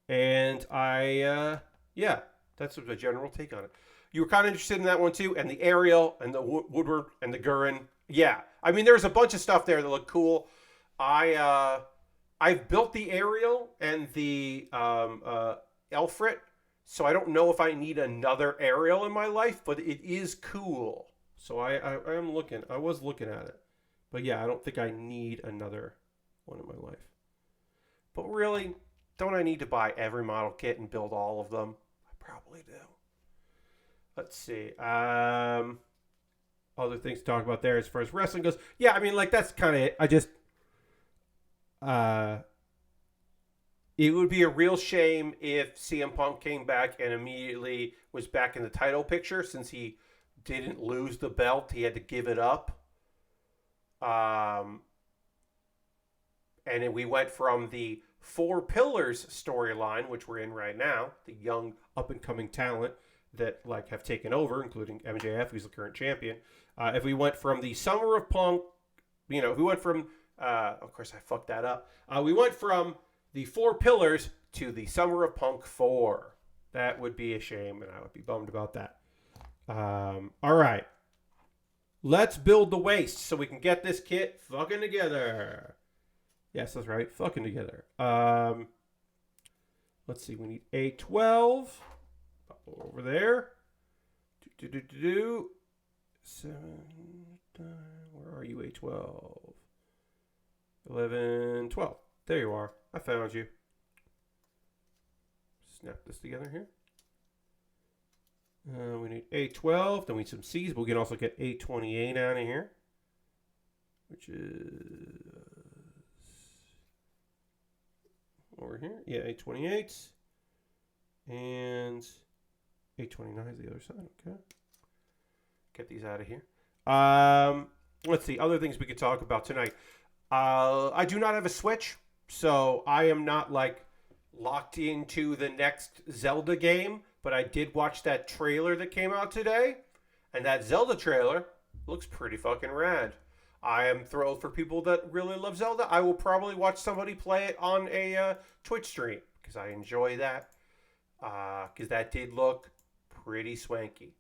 and yeah, that's the general take on it. You were kind of interested in that one too, and the Ariel and the Woodward and the Gurren. Yeah, I mean, there's a bunch of stuff there that look cool. I've built the Ariel and the Elfrit, so I don't know if I need another Ariel in my life, but it is cool. So I am looking. I was looking at it, but yeah, I don't think I need another one in my life. But really, don't I need to buy every model kit and build all of them? I probably do. Let's see. Other things to talk about there as far as wrestling goes. Yeah, I mean, like, that's kind of it. I just... it would be a real shame if CM Punk came back and immediately was back in the title picture since he didn't lose the belt. He had to give it up. And then we went from the Four Pillars storyline, which we're in right now, the young up-and-coming talent that like have taken over, including MJF, who's the current champion. If we went from the Summer of Punk, if we went from, of course I fucked that up. We went from the Four Pillars to the Summer of Punk 4. That would be a shame, and I would be bummed about that. All right. Let's build the waist so we can get this kit fucking together. Yes, that's right. Fucking together. Let's see. We need A12. Pop over there. Seven. Where are you, A12? 11, 12. There you are. I found you. Snap this together here. We need A12. Then we need some C's, but we can also get A28 out of here, which is over here. Yeah, A28. And A29 is the other side. Okay. Get these out of here. Let's see. Other things we could talk about tonight. I do not have a Switch, so I am not like locked into the next Zelda game, but I did watch that trailer that came out today, and that Zelda trailer looks pretty fucking rad. I am thrilled for people that really love Zelda. I will probably watch somebody play it on a Twitch stream because I enjoy that. Because that did look pretty swanky.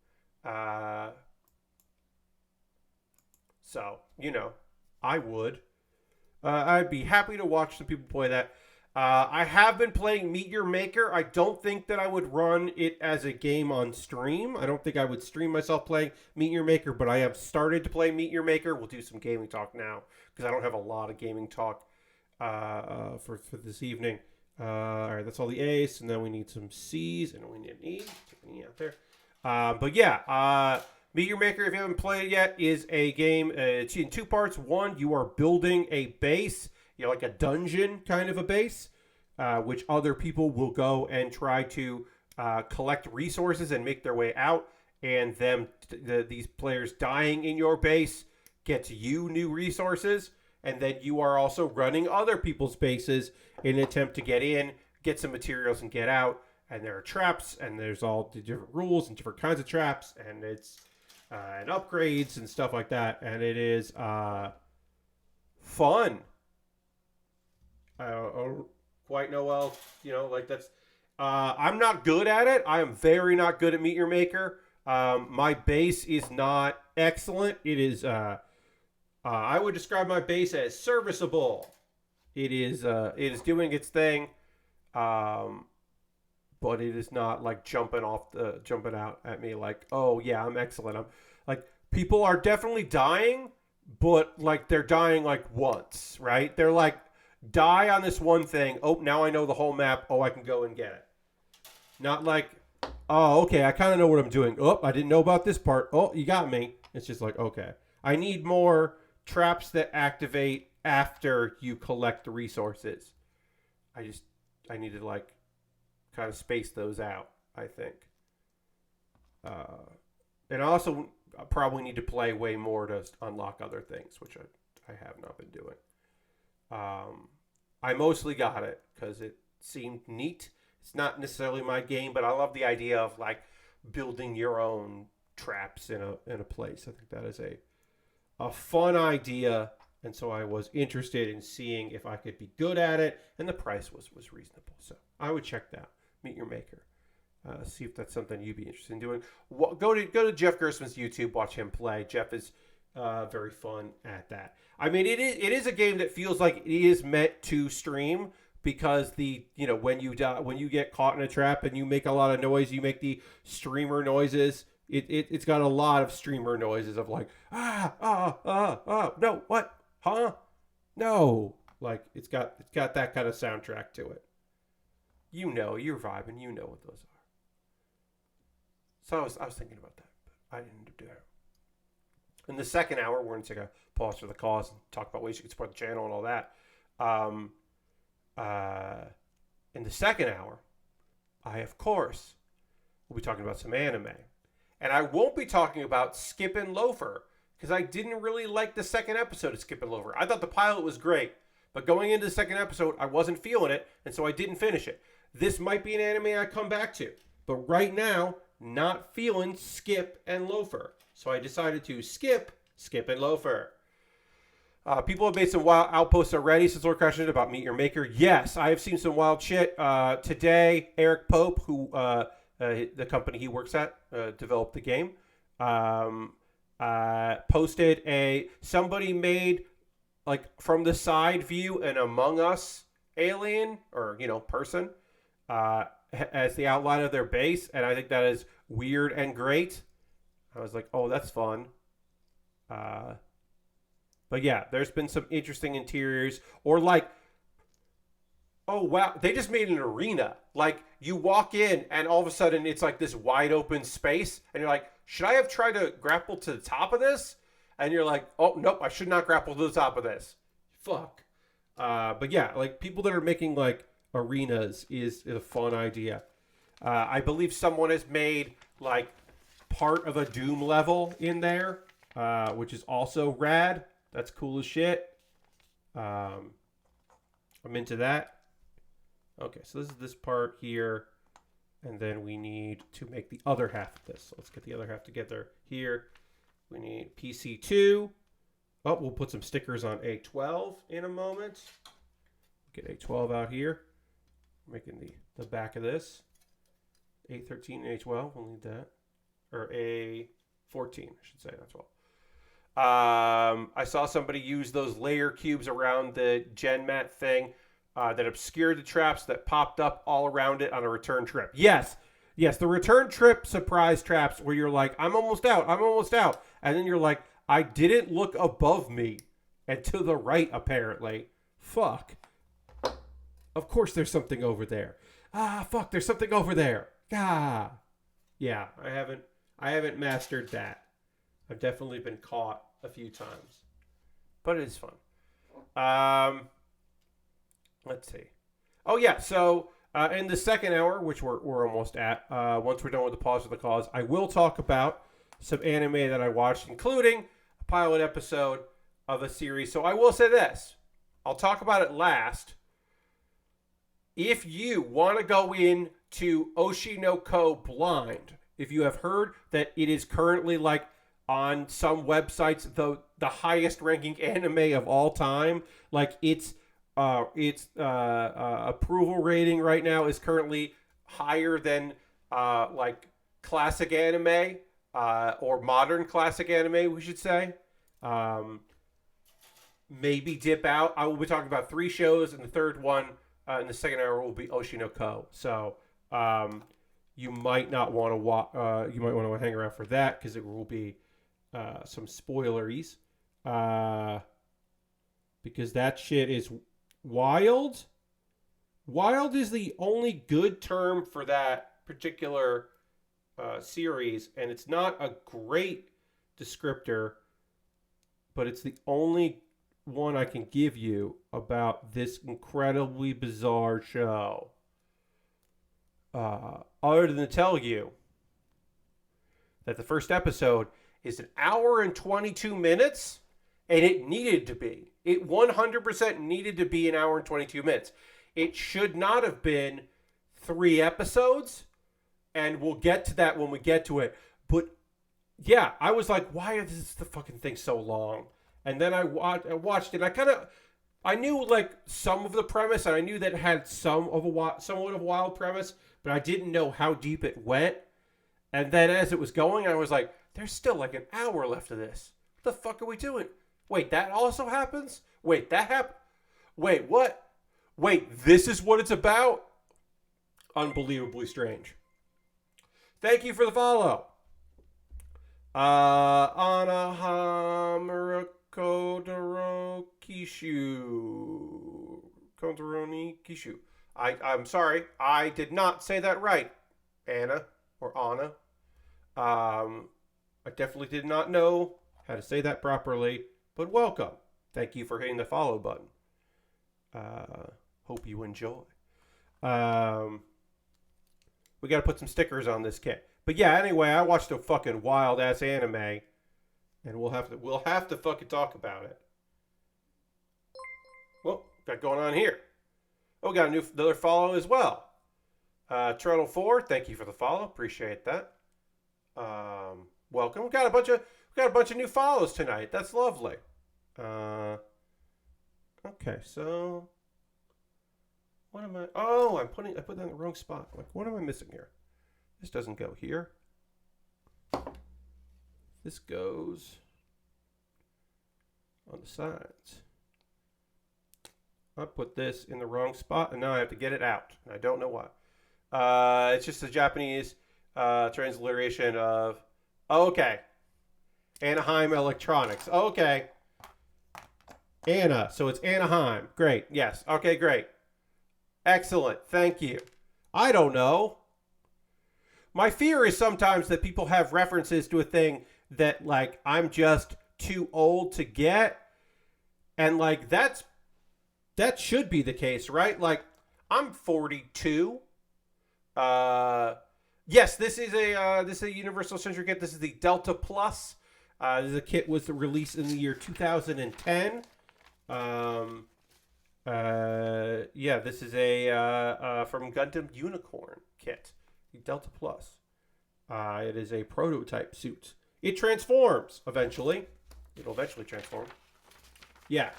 So, I would. I'd be happy to watch some people play that. I have been playing Meet Your Maker. I don't think that I would run it as a game on stream. I don't think I would stream myself playing Meet Your Maker, but I have started to play Meet Your Maker. We'll do some gaming talk now because I don't have a lot of gaming talk for this evening. All right, that's all the A's, and then we need some C's, and we need an E. Take an E out there. But yeah, Meet Your Maker, if you haven't played it yet, is a game. It's in two parts. One, you are building a base, like a dungeon kind of a base, which other people will go and try to collect resources and make their way out. And these players dying in your base gets you new resources. And then you are also running other people's bases in an attempt to get in, get some materials, and get out. And there are traps, and there's all the different rules and different kinds of traps, and it's and upgrades and stuff like that. And it is fun. I don't quite know well, that's. I'm not good at it. I am very not good at Meet Your Maker. My base is not excellent. It is. I would describe my base as serviceable. It is doing its thing, but it is not like jumping out at me like, oh yeah, I'm excellent. I'm like, people are definitely dying, but like they're dying like once, right? They're like, die on this one thing. Oh, now I know the whole map. Oh, I can go and get it. Not like, oh, okay, I kind of know what I'm doing. Oh, I didn't know about this part. Oh, you got me. It's just like, okay, I need more traps that activate after you collect the resources. I need to like kind of space those out, I think. And I also probably need to play way more to unlock other things, which I have not been doing. I mostly got it because it seemed neat. It's not necessarily my game, but I love the idea of like building your own traps in a place. I think that is a fun idea, and so I was interested in seeing if I could be good at it, and the price was reasonable. So I would check that. Meet Your Maker. See if that's something you'd be interested in doing. Go to Jeff Gersman's YouTube, watch him play. Jeff is very fun at that. I mean, it is a game that feels like it is meant to stream because when you get caught in a trap and you make a lot of noise, you make the streamer noises. It's got a lot of streamer noises of like no, what, huh, no, like it's got that kind of soundtrack to it. You're vibing. You know what those are. So I was thinking about that, but I didn't do it. In the second hour, we're going to take a pause for the cause and talk about ways you can support the channel and all that. In the second hour, I of course will be talking about some anime. And I won't be talking about Skip and Loafer because I didn't really like the second episode of Skip and Loafer. I thought the pilot was great, but going into the second episode, I wasn't feeling it, and so I didn't finish it. This might be an anime I come back to, but right now, not feeling Skip and Loafer. So I decided to skip and Loafer. People have made some wild outposts already since Lord Crashing about Meet Your Maker. Yes, I have seen some wild shit. Today, Eric Pope, who the company he works at developed the game, posted somebody made like from the side view an Among Us alien or person as the outline of their base, and I think that is weird and great. I was like, oh, that's fun. But yeah, there's been some interesting interiors. Or like, oh wow, they just made an arena. Like you walk in and all of a sudden it's like this wide open space, and you're like, should I have tried to grapple to the top of this? And you're like, oh nope, I should not grapple to the top of this. Fuck. But yeah, like people that are making like arenas is a fun idea. I believe someone has made like part of a Doom level in there, which is also rad. That's cool as shit. I'm into that. Okay, so this is this part here, and then we need to make the other half of this. So let's get the other half together here. We need PC2. Oh, we'll put some stickers on A12 in a moment. Get A12 out here. Making the back of this. A13 and A12, we'll need that. Or A14, I should say, not 12. I saw somebody use those layer cubes around the Gen Mat thing that obscured the traps that popped up all around it on a return trip. Yes, the return trip surprise traps where you're like, I'm almost out. And then you're like, I didn't look above me and to the right, apparently. Fuck. Of course there's something over there. Fuck, there's something over there. Yeah, I haven't mastered that. I've definitely been caught a few times, but it is fun. Let's see. Oh yeah, so in the second hour, which we're almost at, once we're done with the pause for the cause, I will talk about some anime that I watched, including a pilot episode of a series. So I will say this: I'll talk about it last. If you want to go in to Oshi no Ko blind, if you have heard that it is currently like on some websites the highest ranking anime of all time, like its approval rating right now is currently higher than like classic anime or modern classic anime, we should say. Maybe dip out. I will be talking about 3 shows, and the third one in the second hour will be Oshi no Ko. So you might not want to you might want to hang around for that because it will be some spoileries. Because that shit is wild. Wild is the only good term for that particular series, and it's not a great descriptor, but it's the only one I can give you about this incredibly bizarre show. Other than to tell you that the first episode is an hour and 22 minutes, and it needed to be. It 100% needed to be an hour and 22 minutes. It should not have been 3 episodes, and we'll get to that when we get to it. But yeah, I was like, why is the fucking thing so long? And then I watched it. I knew like some of the premise, and I knew that it had somewhat of a wild premise, but I didn't know how deep it went. And then as it was going, I was like, there's still like an hour left of this. What the fuck are we doing? Wait, that also happens? Wait, that happened? Wait, what? Wait, this is what it's about? Unbelievably strange. Thank you for the follow. Anahamura Kodoro Kishu. Kodoroni Kishu. I'm sorry. I did not say that right, Anna or Anna. I definitely did not know how to say that properly, but welcome. Thank you for hitting the follow button. Hope you enjoy. We got to put some stickers on this kit. But yeah, anyway, I watched a fucking wild ass anime, and we'll have to fucking talk about it. Well, got going on here. Oh, got another follow as well. Turtle 4, thank you for the follow. Appreciate that. Welcome. We got a bunch of new follows tonight. That's lovely. Okay, so what am I? Oh, I put that in the wrong spot. Like, what am I missing here? This doesn't go here. This goes on the sides. I put this in the wrong spot, and now I have to get it out. And I don't know why. It's just a Japanese transliteration of, okay, Anaheim Electronics. Okay. Anna. So it's Anaheim. Great. Yes. Okay, great. Excellent. Thank you. I don't know. My fear is sometimes that people have references to a thing that, like, I'm just too old to get. And, like, that should be the case, right? Like, I'm 42. Uh, yes, this is a Universal Century kit. This is the Delta Plus. The kit was released in the year 2010. Yeah, this is a from Gundam Unicorn kit, the Delta Plus. It is a prototype suit. It transforms eventually. It'll eventually transform. Yeah.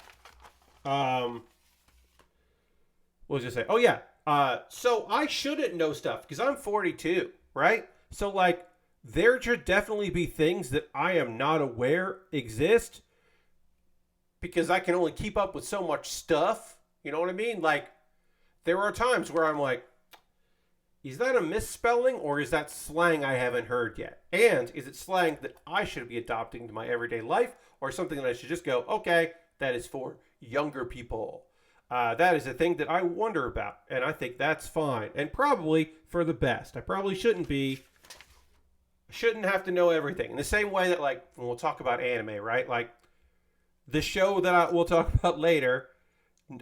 What was I say? Oh yeah. So I shouldn't know stuff because I'm 42, right? So like, there should definitely be things that I am not aware exist because I can only keep up with so much stuff. You know what I mean? Like, there are times where I'm like, is that a misspelling or is that slang I haven't heard yet? And is it slang that I should be adopting to my everyday life or something that I should just go, okay, that is for younger people? That is a thing that I wonder about, and I think that's fine and probably for the best. I probably shouldn't have to know everything. In the same way that, like, when we'll talk about anime, right? Like, the show that we'll talk about later,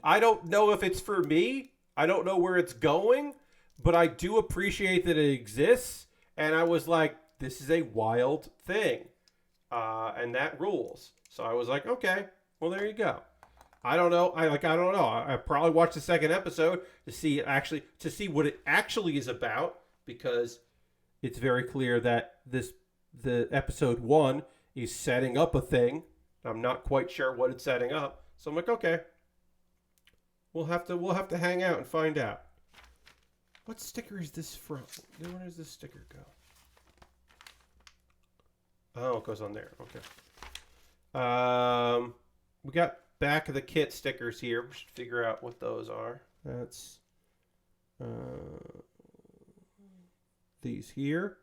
I don't know if it's for me. I don't know where it's going, but I do appreciate that it exists. And I was like, this is a wild thing. And that rules. So I was like, okay, well, there you go. I don't know. I don't know. I probably watched the second episode to see what it actually is about, because it's very clear that the episode 1 is setting up a thing. I'm not quite sure what it's setting up. So I'm like, okay. We'll have to hang out and find out. What sticker is this from? Where does this sticker go? Oh, it goes on there. Okay. We got back of the kit stickers here. We should figure out what those are. That's these here.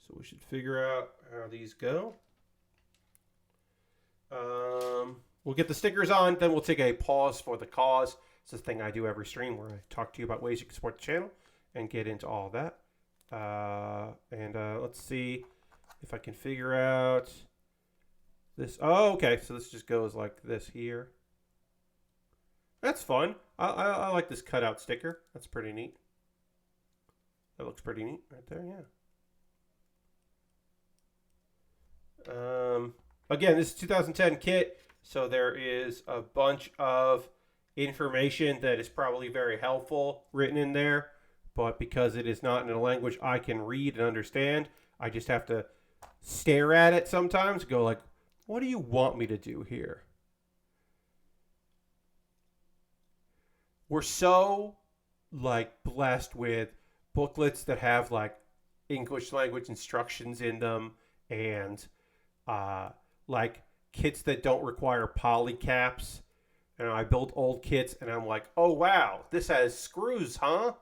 So we should figure out how these go. We'll get the stickers on, then we'll take a pause for the cause. It's a thing I do every stream where I talk to you about ways you can support the channel and get into all that. Let's see if I can figure out this. Oh, okay. So this just goes like this here. That's fun. I like this cutout sticker. That's pretty neat. That looks pretty neat right there, yeah. Again, this is 2010 kit, so there is a bunch of information that is probably very helpful written in there, but because it is not in a language I can read and understand, I just have to stare at it sometimes, go like, what do you want me to do here? We're so, like, blessed with booklets that have, like, English language instructions in them, and like kits that don't require polycaps. And I build old kits and I'm like, oh wow, this has screws, huh?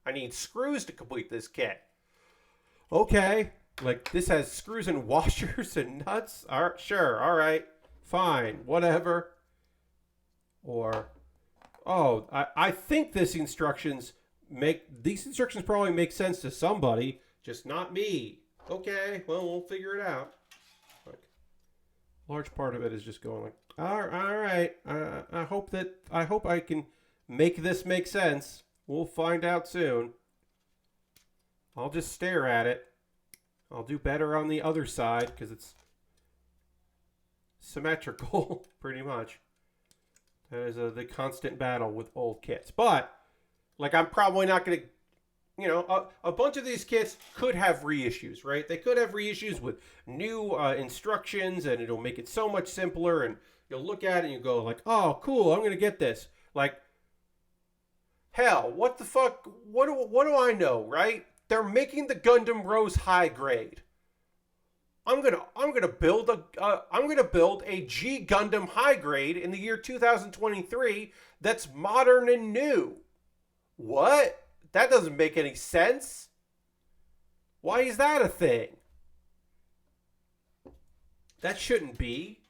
I need screws to complete this kit. Okay, like this has screws and washers and nuts. All right, sure, all right, fine, whatever. Or, oh, I think these instructions probably make sense to somebody, just not me. Okay, well, we'll figure it out. Large part of it is just going like, all right. I hope I can make this make sense. We'll find out soon. I'll just stare at it. I'll do better on the other side because it's symmetrical, pretty much. That is the constant battle with old kits. But, like, I'm probably not going to, a bunch of these kits could have reissues, right? They could have reissues with new instructions, and it'll make it so much simpler, and you'll look at it and you go like, oh, cool, I'm going to get this. Like, hell, what the fuck? What do I know, right? They're making the Gundam Rose high grade. I'm gonna build a G Gundam high grade in the year 2023 that's modern and new. What? That doesn't make any sense. Why is that a thing? That shouldn't be.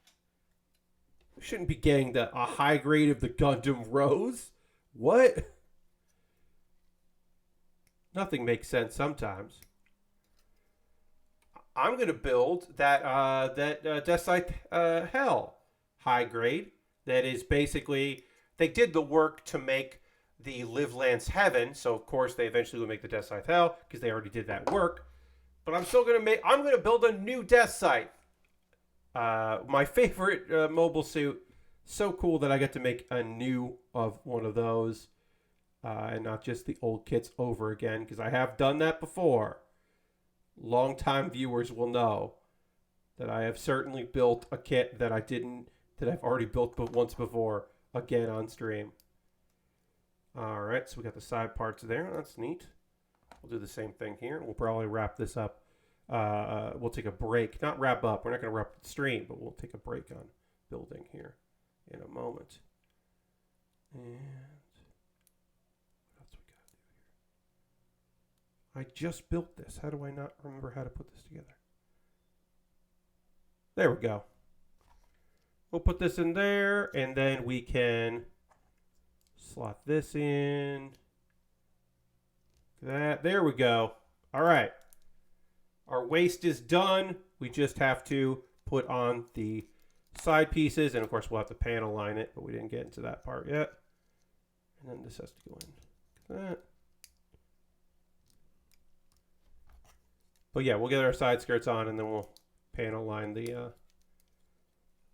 shouldn't be getting a high grade of the Gundam Rose. What? Nothing makes sense sometimes. I'm going to build that Deathscythe Hell high grade. That is basically, they did the work to make the Live Lance Heaven, so of course they eventually will make the Deathscythe Hell because they already did that work. But I'm still going to I'm going to build a new Deathscythe. My favorite mobile suit. So cool that I get to make a new of one of those. And not just the old kits over again, because I have done that before. Longtime viewers will know that I have certainly built a kit that I've already built once before again on stream. All right, so we got the side parts there. That's neat. We'll do the same thing here. We'll probably wrap this up. We'll take a break. Not wrap up. We're not going to wrap the stream, but we'll take a break on building here in a moment. And what else we got to do here? I just built this. How do I not remember how to put this together? There we go. We'll put this in there, and then we can slot this in. There we go. All right. Our waist is done. We just have to put on the side pieces, and of course we'll have to panel line it, but we didn't get into that part yet. And then this has to go in like that. But yeah, we'll get our side skirts on, and then we'll panel line the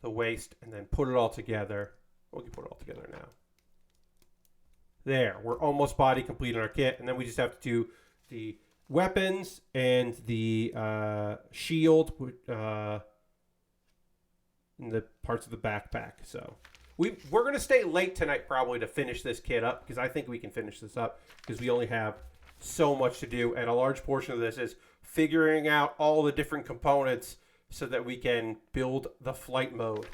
waist, and then put it all together. We can put it all together now. There, we're almost body complete on our kit, and then we just have to do the weapons and the shield and the parts of the backpack. So we're going to stay late tonight probably to finish this kit up, because I think we can finish this up because we only have so much to do, and a large portion of this is figuring out all the different components so that we can build the flight mode.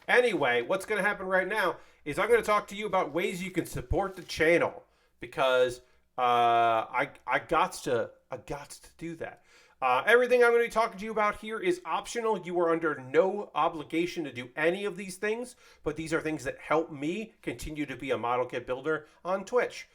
Anyway, what's going to happen right now is I'm going to talk to you about ways you can support the channel, because I got to do that. Everything I'm going to be talking to you about here is optional. You are under no obligation to do any of these things, but these are things that help me continue to be a model kit builder on Twitch.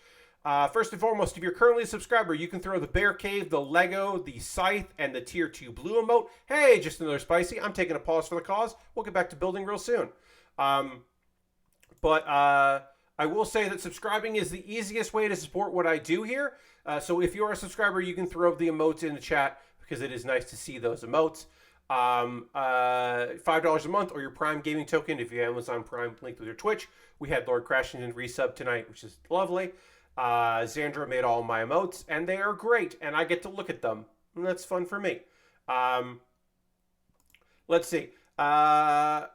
First and foremost, if you're currently a subscriber, you can throw the Bear Cave, the Lego, the Scythe, and the Tier 2 Blue emote. Hey, just another spicy. I'm taking a pause for the cause. We'll get back to building real soon. But I will say that subscribing is the easiest way to support what I do here. So if you're a subscriber, you can throw the emotes in the chat, because it is nice to see those emotes. $5 a month, or your Prime Gaming token if you have Amazon Prime linked with your Twitch. We had Lord Crashington resub tonight, which is lovely. Xandra made all my emotes, and they are great, and I get to look at them, and that's fun for me. Let's see.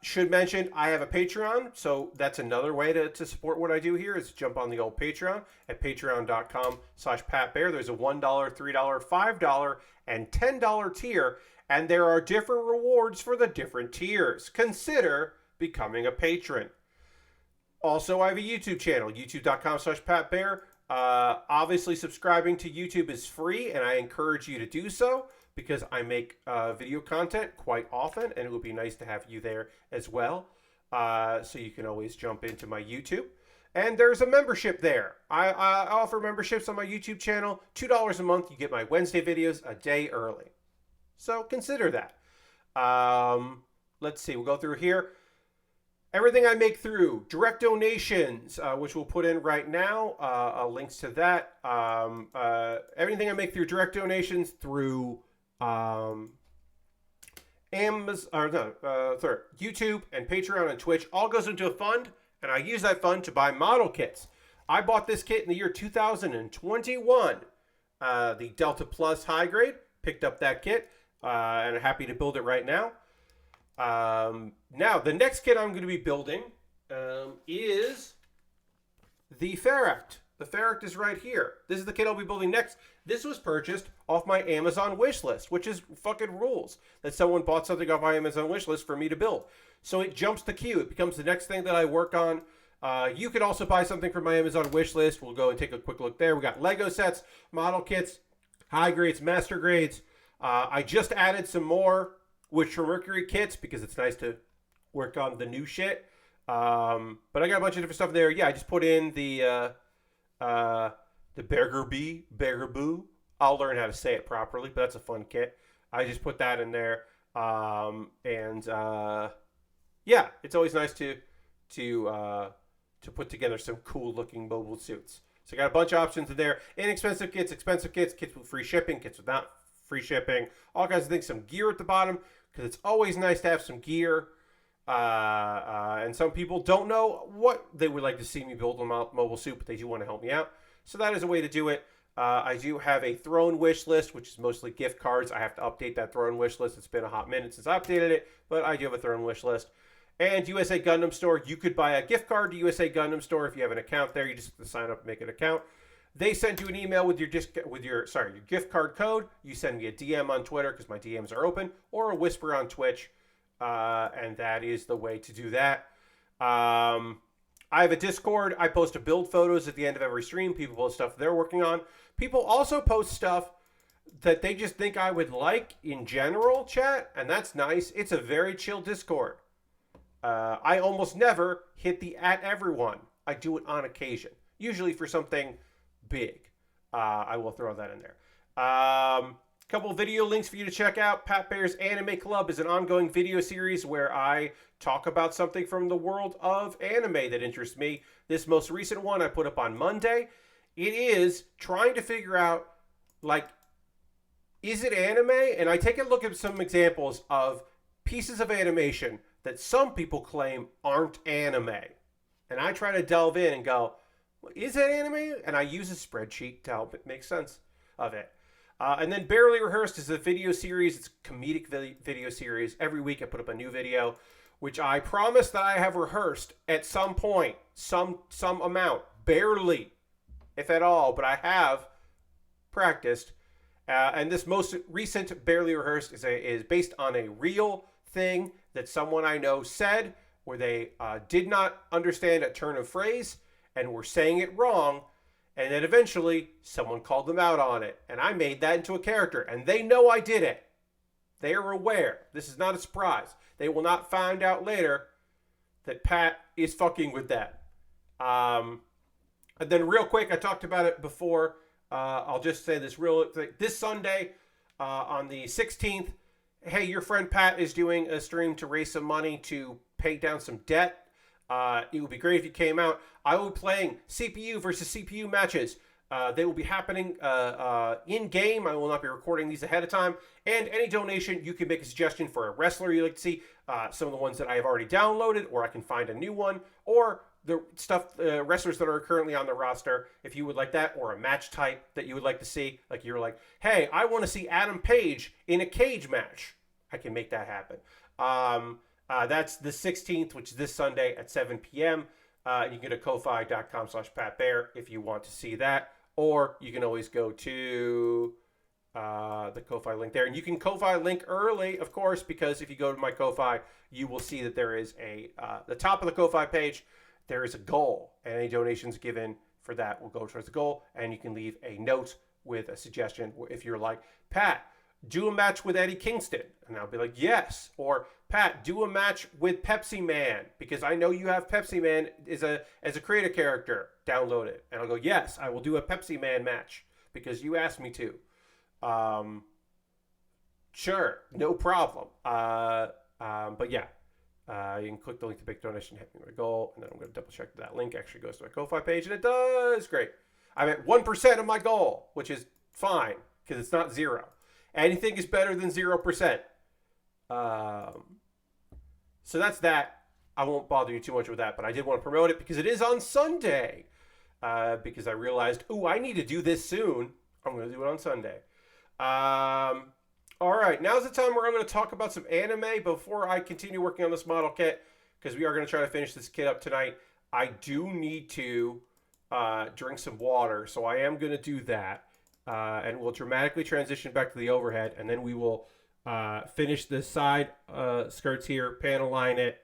Should mention, I have a Patreon, so that's another way to support what I do here, is jump on the old Patreon at patreon.com/PatBaer. There's a $1, $3, $5, and $10 tier, and there are different rewards for the different tiers. Consider becoming a patron. Also, I have a YouTube channel, youtube.com/PatBaer. Obviously, subscribing to YouTube is free, and I encourage you to do so, because I make video content quite often, and it would be nice to have you there as well. So you can always jump into my YouTube. And there's a membership there. I offer memberships on my YouTube channel. $2 a month, you get my Wednesday videos a day early. So consider that. Let's see, we'll go through here. Everything I make through direct donations, which we'll put in right now, links to that. Everything I make through direct donations, through YouTube and Patreon and Twitch, all goes into a fund, and I use that fund to buy model kits. I bought this kit in the year 2021, the Delta Plus high grade. Picked up that kit, and I'm happy to build it right now. Now, the next kit I'm going to be building is the Ferract. The Ferract is right here. This is the kit I'll be building next. This was purchased off my Amazon wish list, which is fucking rules, that someone bought something off my Amazon wish list for me to build. So it jumps the queue. It becomes the next thing that I work on. You could also buy something from my Amazon wish list. We'll go and take a quick look there. We got Lego sets, model kits, high grades, master grades. I just added some more Witcher Mercury kits, because it's nice to work on the new shit. But I got a bunch of different stuff there. Yeah, I just put in the Bearaboo. I'll learn how to say it properly, but that's a fun kit. I just put that in there. Yeah, it's always nice to put together some cool looking mobile suits. So I got a bunch of options in there. Inexpensive kits, expensive kits, kits with free shipping, kits without free shipping, all kinds of things. Some gear at the bottom because it's always nice to have some gear. And some people don't know what they would like to see me build a mobile suit, but they do want to help me out. So that is a way to do it. I do have a throne wish list, which is mostly gift cards. I have to update that throne wish list. It's been a hot minute since I updated it, but I do have a throne wish list. And USA Gundam Store, you could buy a gift card to USA Gundam Store if you have an account there. You just have to sign up and make an account. They send you an email with your gift card code. You send me a DM on Twitter because my DMs are open, or a whisper on Twitch, and that is the way to do that. I have a Discord. I post build photos at the end of every stream. People post stuff they're working on. People also post stuff that they just think I would like in general, chat, and that's nice. It's a very chill Discord. I almost never hit the @ everyone. I do it on occasion, usually for something big. I will throw that in there. Couple video links for you to check out. Pat Baer's Anime Club is an ongoing video series where I talk about something from the world of anime that interests me. This most recent one I put up on Monday. It is trying to figure out, like, is it anime? And I take a look at some examples of pieces of animation that some people claim aren't anime. And I try to delve in and go, is that anime? And I use a spreadsheet to help it make sense of it. And then Baerly Rehearsed is a video series. It's a comedic video series. Every week I put up a new video, which I promise that I have rehearsed at some point, some amount, barely, if at all, but I have practiced. And this most recent Baerly Rehearsed is based on a real thing that someone I know said, where they did not understand a turn of phrase and were saying it wrong, and then eventually someone called them out on it, and I made that into a character, and they know I did it. They are aware. This is not a surprise. They will not find out later that Pat is fucking with that. And then real quick, I talked about it before. I'll just say this real quick. This Sunday on the 16th, hey, your friend Pat is doing a stream to raise some money to pay down some debt. It would be great if you came out. I will be playing CPU versus CPU matches. They will be happening in-game. I will not be recording these ahead of time. And any donation, you can make a suggestion for a wrestler you'd like to see. Some of the ones that I have already downloaded, or I can find a new one. Or the wrestlers that are currently on the roster, if you would like that. Or a match type that you would like to see. Like you're like, hey, I want to see Adam Page in a cage match. I can make that happen. That's the 16th, which is this Sunday at 7 p.m. You can go to ko-fi.com/PatBaer if you want to see that. Or you can always go to the Ko-Fi link there. And you can Ko-Fi link early, of course, because if you go to my Ko-Fi, you will see that there is the top of the Ko-Fi page, there is a goal. And any donations given for that will go towards the goal. And you can leave a note with a suggestion if you're like, Pat, do a match with Eddie Kingston. And I'll be like, yes. Or, Pat, do a match with Pepsi Man, because I know you have Pepsi Man as a creator character. Download it. And I'll go, yes, I will do a Pepsi Man match because you asked me to. Sure, no problem. But yeah, you can click the link to make donation, hit me with a goal, and then I'm going to double check that link actually goes to my Ko-Fi page, and it does. Great. I'm at 1% of my goal, which is fine because it's not 0. Anything is better than 0%. So that's that. I won't bother you too much with that, but I did want to promote it because it is on Sunday. Because I realized, I need to do this soon. I'm going to do it on Sunday. All right, now's the time where I'm going to talk about some anime before I continue working on this model kit, because we are going to try to finish this kit up tonight. I do need to drink some water, so I am going to do that. And we'll dramatically transition back to the overhead, and then we will finish the side skirts here, panel line it,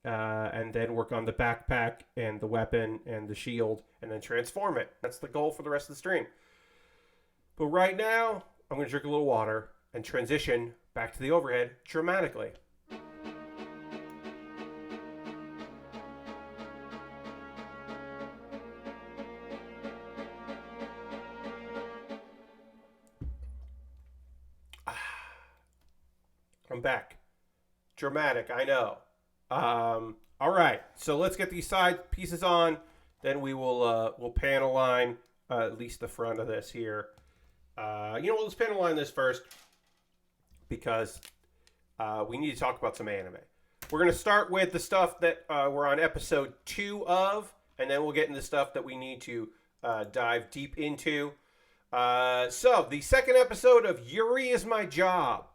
and then work on the backpack and the weapon and the shield, and then transform it. That's the goal for the rest of the stream. But right now, I'm going to drink a little water and transition back to the overhead dramatically. I'm back. Dramatic, I know. All right, so let's get these side pieces on. Then we'll panel line at least the front of this here. You know what? Let's panel line this first because we need to talk about some anime. We're gonna start with the stuff that we're on episode 2 of, and then we'll get into stuff that we need to dive deep into. So the second episode of Yuri Is My Job.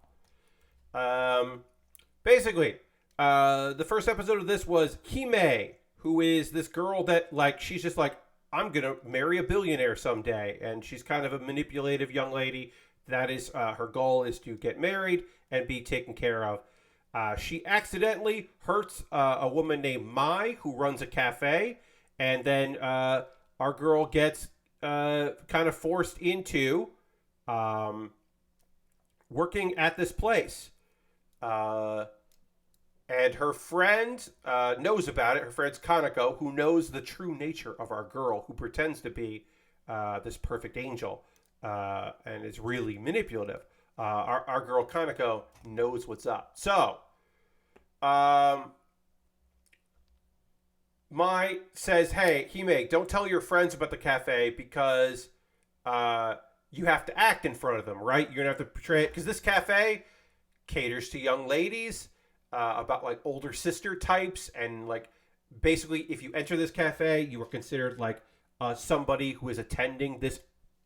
Basically, the first episode of this was Hime, who is this girl that, like, she's just like, I'm going to marry a billionaire someday. And she's kind of a manipulative young lady. That is, her goal is to get married and be taken care of. She accidentally hurts a woman named Mai, who runs a cafe. And then our girl gets kind of forced into working at this place. And her friend knows about it. Her friend's Kanako, who knows the true nature of our girl, who pretends to be this perfect angel and is really manipulative. Our girl Kanako knows what's up. So, Mai says, hey, Hime, don't tell your friends about the cafe because you have to act in front of them, right? You're going to have to portray it. Because this cafe caters to young ladies. About like older sister types, and like basically if you enter this cafe you are considered like somebody who is attending this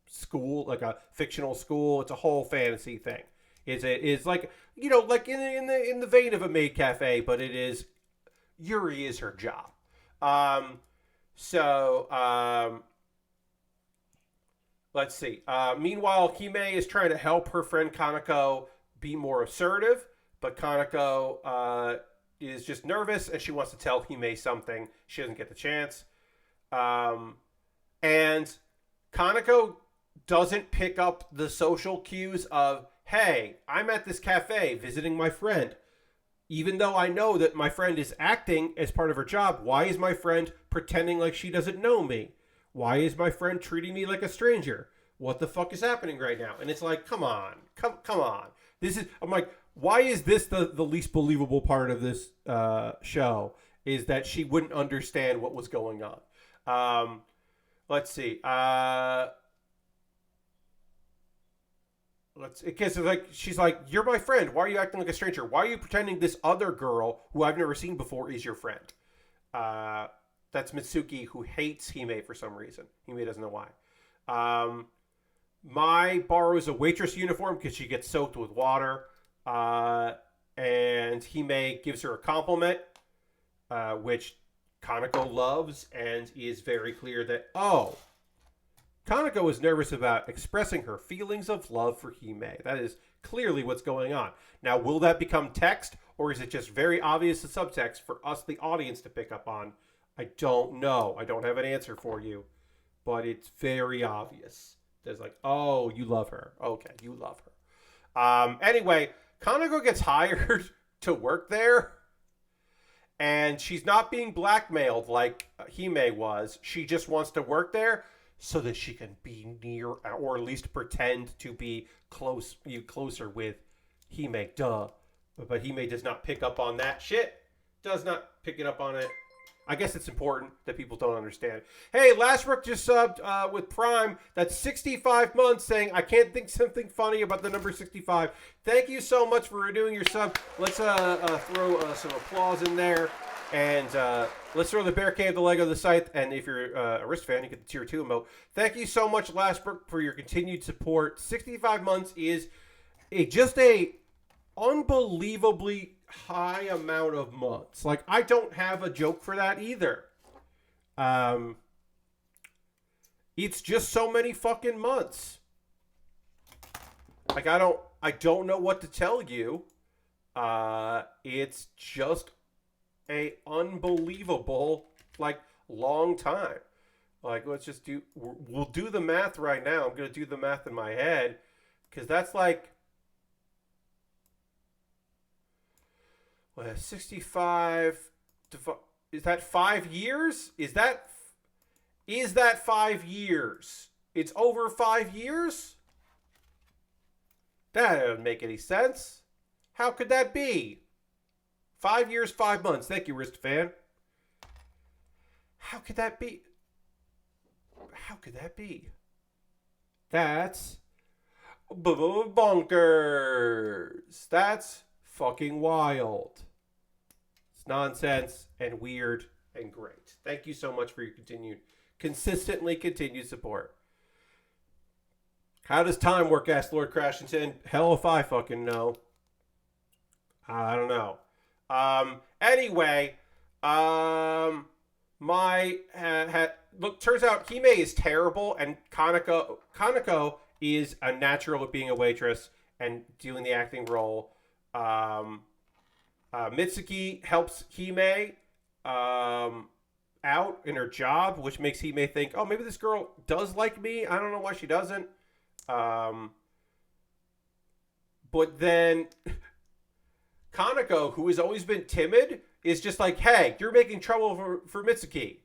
school, like a fictional school. It's a whole fantasy thing. It's like, you know, like in the vein of a maid cafe, but it is Yuri is her job. Let's see. Meanwhile, Hime is trying to help her friend Kanako be more assertive. But Kanako is just nervous, and she wants to tell Hime something. She doesn't get the chance. And Kanako doesn't pick up the social cues of, hey, I'm at this cafe visiting my friend. Even though I know that my friend is acting as part of her job, why is my friend pretending like she doesn't know me? Why is my friend treating me like a stranger? What the fuck is happening right now? And it's like, come on. I'm like, why is this the least believable part of this show? Is that she wouldn't understand what was going on. Let's see. Because like she's like, you're my friend. Why are you acting like a stranger? Why are you pretending this other girl who I've never seen before is your friend? That's Mitsuki, who hates Hime for some reason. Hime doesn't know why. Mai borrows a waitress uniform because she gets soaked with water. And Hime gives her a compliment, which Kanako loves, and is very clear that, Kanako is nervous about expressing her feelings of love for Hime. That is clearly what's going on. Now, will that become text, or is it just very obvious the subtext for us, the audience, to pick up on? I don't know. I don't have an answer for you, but it's very obvious. There's like, oh, you love her. Okay, you love her. Anyway, Kanako gets hired to work there, and she's not being blackmailed like Hime was. She just wants to work there so that she can be near, or at least pretend to be closer with Hime. Duh. But Hime does not pick up on that shit. Does not pick it up on it. I guess it's important that people don't understand. Hey, Lashbrook just subbed with Prime. That's 65 months, saying, I can't think something funny about the number 65. Thank you so much for renewing your sub. Let's throw some applause in there. And let's throw the Bear Cave, the Lego, the Scythe. And if you're a Wrist fan, you get the Tier 2 emote. Thank you so much, Lashbrook, for your continued support. 65 months is just a unbelievably high amount of months. Like, I don't have a joke for that either. It's just so many fucking months. Like, I don't know what to tell you. It's just a unbelievable, like, long time. Like, we'll do the math right now. I'm going to do the math in my head, because that's like, 65, is that 5 years? Is that 5 years? It's over 5 years? That doesn't make any sense. How could that be? 5 years, 5 months. Thank you, Wrist fan. How could that be? How could that be? That's bonkers. That's fucking wild. It's nonsense and weird and great. Thank you so much for your consistently continued support. How does time work? Asked Lord Crashington. Hell if I fucking know. I don't know. Anyway, look. Turns out Hime is terrible, and Kaneko is a natural at being a waitress and doing the acting role. Mitsuki helps Hime out in her job, which makes Hime think, oh, maybe this girl does like me. I don't know why she doesn't. But then Kaneko, who has always been timid, is just like, hey, you're making trouble for Mitsuki.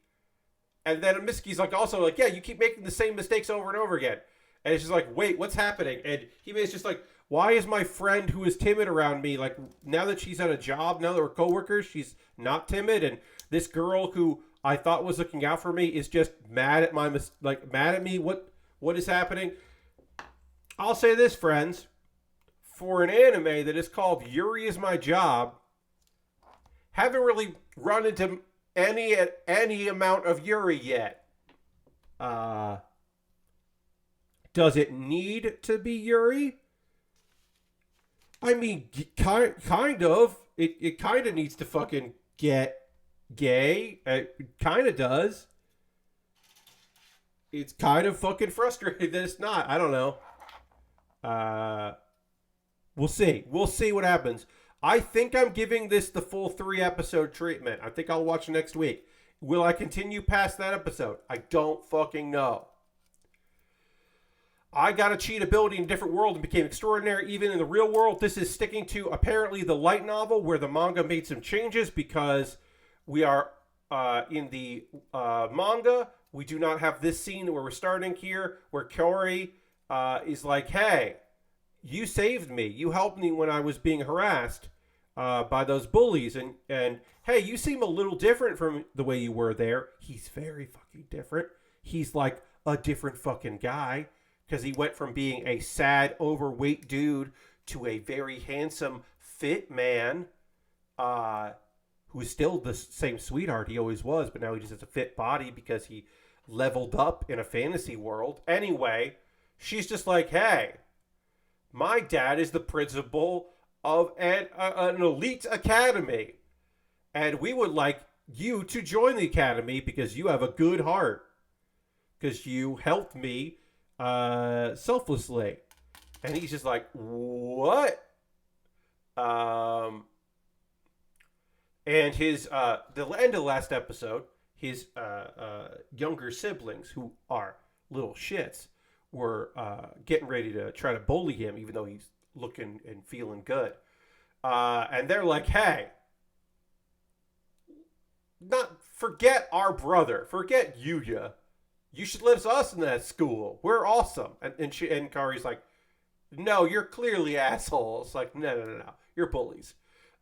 And then Mitsuki's like, also like, yeah, you keep making the same mistakes over and over again. And it's just like, wait, what's happening? And Hime's just like, why is my friend who is timid around me, like, now that she's at a job, now that we're coworkers, she's not timid, and this girl who I thought was looking out for me is just mad at mad at me. What is happening? I'll say this, friends. For an anime that is called Yuri Is My Job, haven't really run into any amount of Yuri yet. Does it need to be Yuri? I mean, kind of. It kind of needs to fucking get gay. It kind of does. It's kind of fucking frustrating that it's not. I don't know. We'll see. We'll see what happens. I think I'm giving this the full 3-episode treatment. I think I'll watch next week. Will I continue past that episode? I don't fucking know. I got a cheat ability in a different world and became extraordinary even in the real world. This is sticking to apparently the light novel where the manga made some changes because we are in the manga. We do not have this scene where we're starting here where Kaori is like, hey, you saved me. You helped me when I was being harassed by those bullies. And hey, you seem a little different from the way you were there. He's very fucking different. He's like a different fucking guy. Because he went from being a sad, overweight dude to a very handsome, fit man who's still the same sweetheart he always was, but now he just has a fit body because he leveled up in a fantasy world. Anyway, she's just like, hey, my dad is the principal of an elite academy, and we would like you to join the academy because you have a good heart, because you helped me selflessly. And he's just like, what? And his the end of the last episode, his younger siblings, who are little shits, were getting ready to try to bully him, even though he's looking and feeling good. And they're like, hey, forget our brother, forget Yuya. You should let us in that school. We're awesome. And Kaori's like, no, you're clearly assholes. Like, no. You're bullies.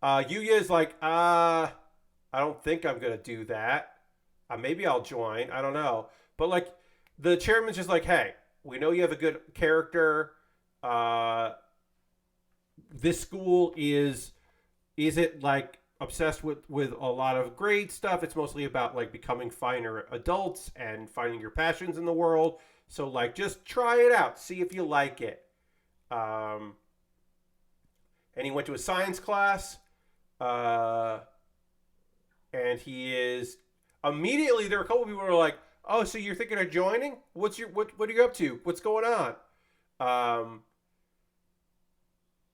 Yuya is like, I don't think I'm going to do that. Maybe I'll join. I don't know. But, like, the chairman's just like, hey, we know you have a good character. This school isn't, like, obsessed with a lot of grade stuff. It's mostly about like becoming finer adults and finding your passions in the world. So like just try it out, see if you like it. And he went to a science class, and he is immediately there are a couple of people who are like, oh, so you're thinking of joining? What are you up to? What's going on?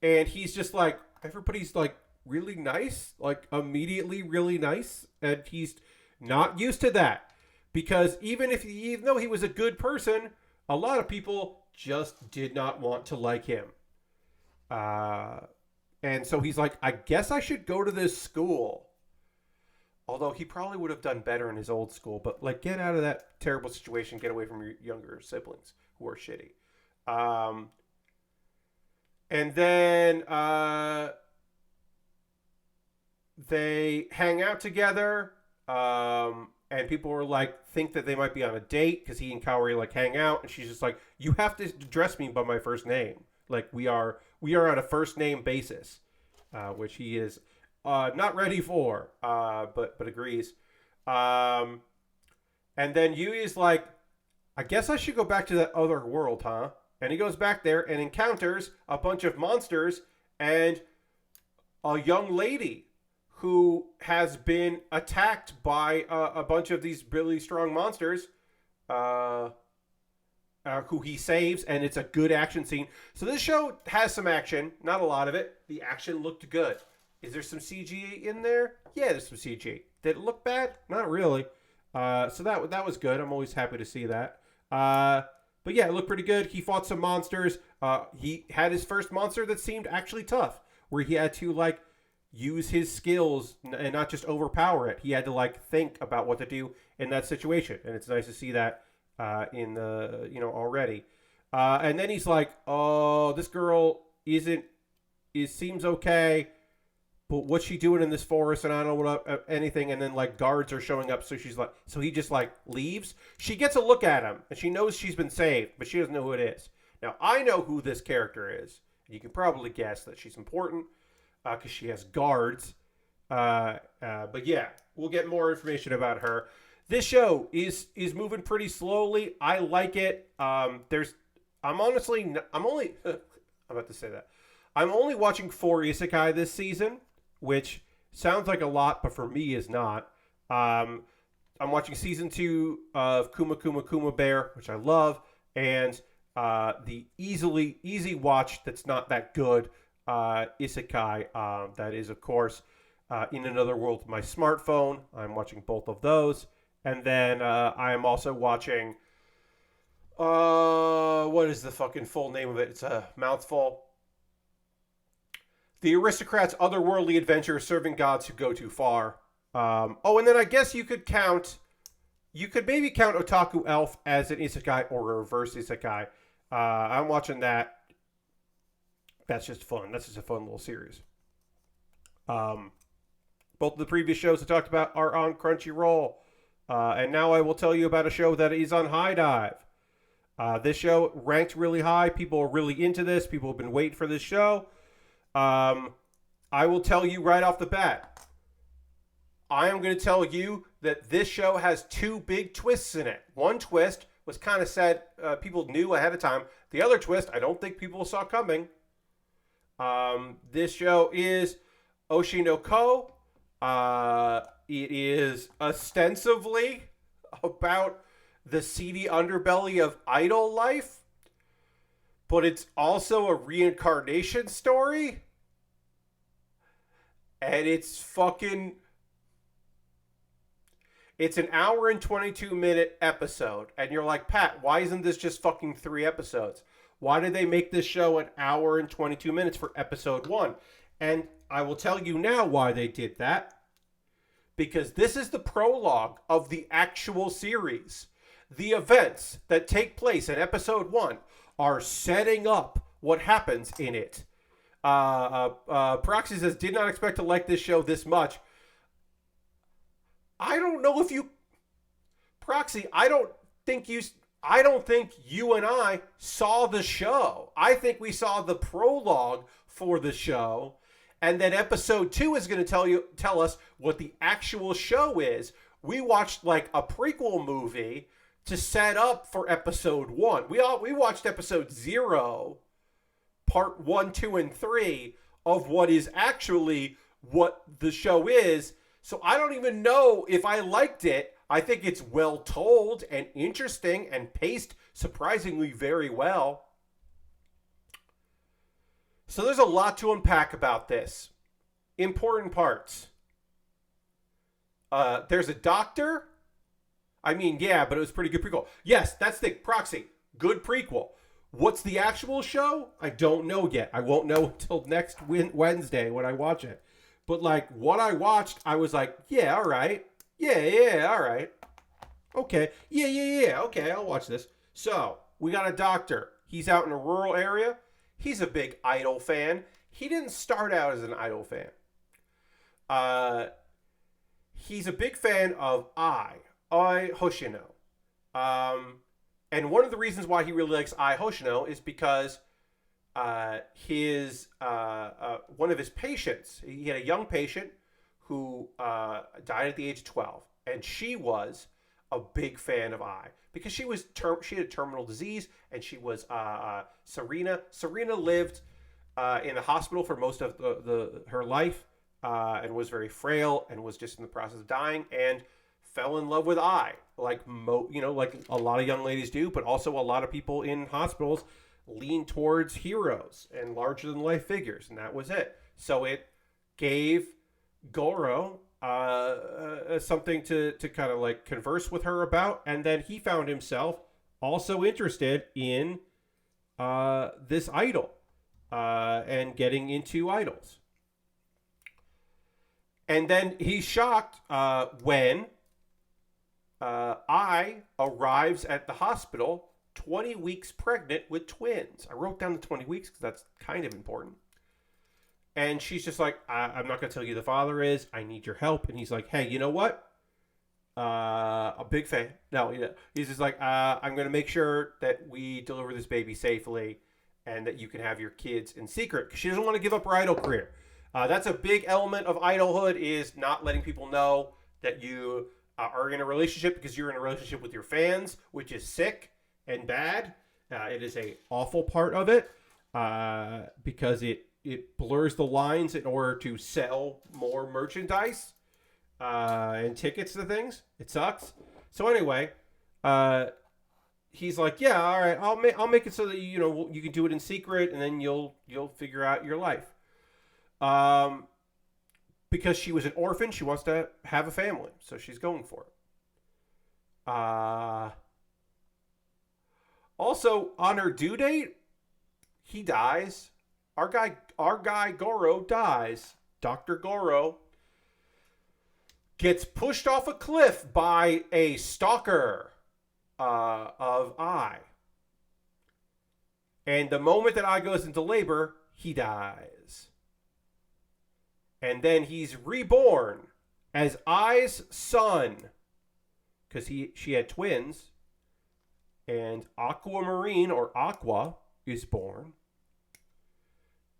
And he's just like, everybody's like really nice, like immediately really nice, and he's not used to that because even though he was a good person, a lot of people just did not want to like him, and so he's like, I guess I should go to this school, although he probably would have done better in his old school, but like get out of that terrible situation, get away from your younger siblings who are shitty. And then they hang out together. And people were like, think that they might be on a date because he and Kaori like hang out, and she's just like, you have to address me by my first name. Like we are on a first name basis, which he is not ready for, but agrees. Um, and then Yui is like, I guess I should go back to that other world, huh? And he goes back there and encounters a bunch of monsters and a young lady who has been attacked by a bunch of these really strong monsters, uh, who he saves, and it's a good action scene. So this show has some action, not a lot of it. The action looked good. Is there some CG in there? Yeah, there's some CG. Did it look bad? Not really. So that was good. I'm always happy to see that. But yeah, it looked pretty good. He fought some monsters. He had his first monster that seemed actually tough, where he had to like use his skills and not just overpower it. He had to like think about what to do in that situation, and it's nice to see that in the already. And then he's like, "Oh, this girl seems okay, but what's she doing in this forest? And I don't know what anything." And then like guards are showing up, so he just like leaves. She gets a look at him, and she knows she's been saved, but she doesn't know who it is. Now I know who this character is. You can probably guess that she's important because she has guards. But yeah, we'll get more information about her. This show is moving pretty slowly. I like it. I'm honestly, I'm only, I'm about to say that. I'm only watching 4 isekai this season, which sounds like a lot, but for me is not. I'm watching season 2 of Kuma Kuma Kuma Baer, which I love, and the easy watch that's not that good isekai, that is, of course, In Another World with my smartphone. I'm watching both of those. And then I am also watching, what is the fucking full name of it? It's a mouthful. The Aristocrats' Otherworldly Adventure, Serving Gods Who Go Too Far. And then I guess you could maybe count Otaku Elf as an isekai or a reverse isekai. I'm watching that. That's just fun. That's just a fun little series. Both of the previous shows I talked about are on Crunchyroll. And now I will tell you about a show that is on High Dive. This show ranked really high. People are really into this. People have been waiting for this show. I will tell you right off the bat. I am going to tell you that this show has 2 big twists in it. One twist was kind of said, people knew ahead of time. The other twist, I don't think people saw coming. This show is Oshi no Ko. It is ostensibly about the seedy underbelly of idol life, but it's also a reincarnation story. And it's an hour and 22-minute episode. And you're like, Pat, why isn't this just fucking 3 episodes? Why did they make this show an hour and 22 minutes for episode 1? And I will tell you now why they did that. Because this is the prologue of the actual series. The events that take place in episode 1 are setting up what happens in it. Proxy says, did not expect to like this show this much. I don't know if you... Proxy, I don't think you and I saw the show. I think we saw the prologue for the show, and then episode 2 is going to tell us what the actual show is. We watched like a prequel movie to set up for episode 1. We watched episode 0, part 1, 2, and 3 of what is actually what the show is. So I don't even know if I liked it. I think it's well told and interesting and paced surprisingly very well. So there's a lot to unpack about this. Important parts. There's a doctor. I mean, yeah, but it was a pretty good prequel. Yes, that's the Proxy. Good prequel. What's the actual show? I don't know yet. I won't know until next Wednesday when I watch it. But like what I watched, I was like, yeah, all right. Yeah, all right. Okay. Yeah. Okay, I'll watch this. So, we got a doctor. He's out in a rural area. He's a big Idol fan. He didn't start out as an Idol fan. Uh, he's a big fan of I Hoshino. Um, and one of the reasons why he really likes I Hoshino is because his one of his patients, he had a young patient who died at the age of 12, and she was a big fan of I because she had terminal disease, and she was Serena. Serena lived in the hospital for most of her life, and was very frail and was just in the process of dying, and fell in love with I, like like a lot of young ladies do, but also a lot of people in hospitals lean towards heroes and larger than life figures, and that was it. So it gave Goro something to kind of like converse with her about, and then he found himself also interested in this idol and getting into idols. And then he's shocked when I arrives at the hospital 20 weeks pregnant with twins. I wrote down the 20 weeks because that's kind of important. And she's just like, I'm not going to tell you who the father is. I need your help. And he's like, hey, you know what? A big fan. No, he's just like, I'm going to make sure that we deliver this baby safely and that you can have your kids in secret. Because she doesn't want to give up her idol career. That's a big element of idolhood, is not letting people know that you are in a relationship, because you're in a relationship with your fans, which is sick and bad. It is a awful part of it because it blurs the lines in order to sell more merchandise and tickets to things. It sucks. So anyway, he's like, yeah, all right, I'll make it so that you can do it in secret, and then you'll figure out your life. Because she was an orphan, she wants to have a family, so she's going for it. Also, on her due date, he dies. Our guy Goro dies. Dr. Goro gets pushed off a cliff by a stalker of I. And the moment that I goes into labor, he dies. And then he's reborn as I's son, because she had twins. And Aquamarine, or Aqua, is born.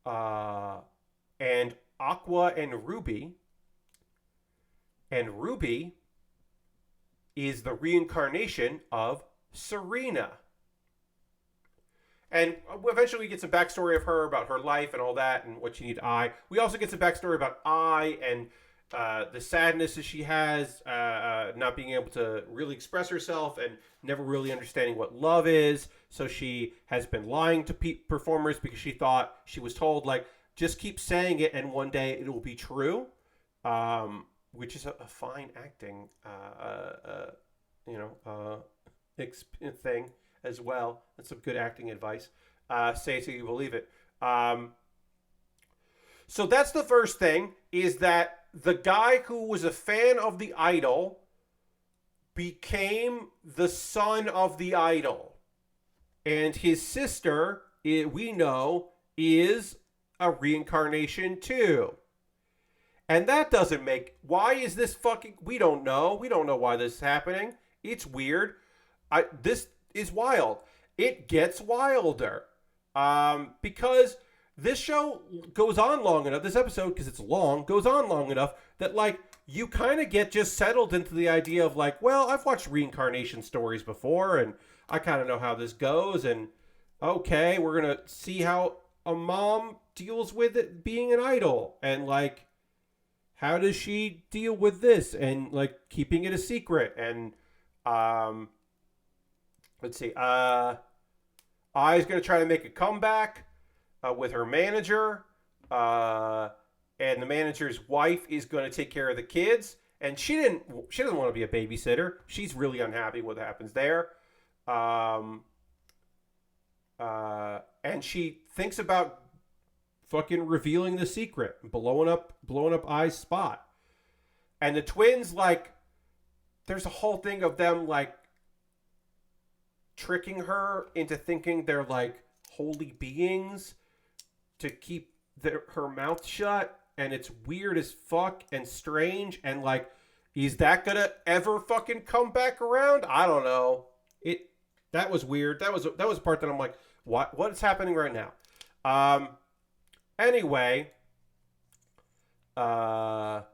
And Aqua and Ruby. And Ruby is the reincarnation of Serena. And eventually we get some backstory of her, about her life and all that, and what she needs I. We also get some backstory about I and the sadness that she has, not being able to really express herself and never really understanding what love is. So she has been lying to performers because she thought, she was told, like, just keep saying it and one day it will be true, which is a fine acting thing as well. That's some good acting advice. Say it till you believe it. So that's the first thing, is that the guy who was a fan of the idol became the son of the idol. And his sister, we know, is a reincarnation too. And that doesn't make... Why is this fucking... We don't know. We don't know why this is happening. It's weird. This is wild. It gets wilder. Because this show goes on long enough, this episode, because it's long, goes on long enough that, like, you kind of get just settled into the idea of, like, well, I've watched reincarnation stories before, and I kind of know how this goes, and okay, we're going to see how a mom deals with it being an idol, and, like, how does she deal with this, and, like, keeping it a secret, and, let's see, I's going to try to make a comeback with her manager, and the manager's wife is going to take care of the kids, and she doesn't want to be a babysitter. She's really unhappy with what happens there, and she thinks about fucking revealing the secret, blowing up I's spot, and the twins, like, there's a whole thing of them, like, tricking her into thinking they're, like, holy beings to keep her mouth shut, and it's weird as fuck and strange, and like, is that gonna ever fucking come back around? I don't know. That was weird. That was a part that I'm like, what's happening right now? Anyway, a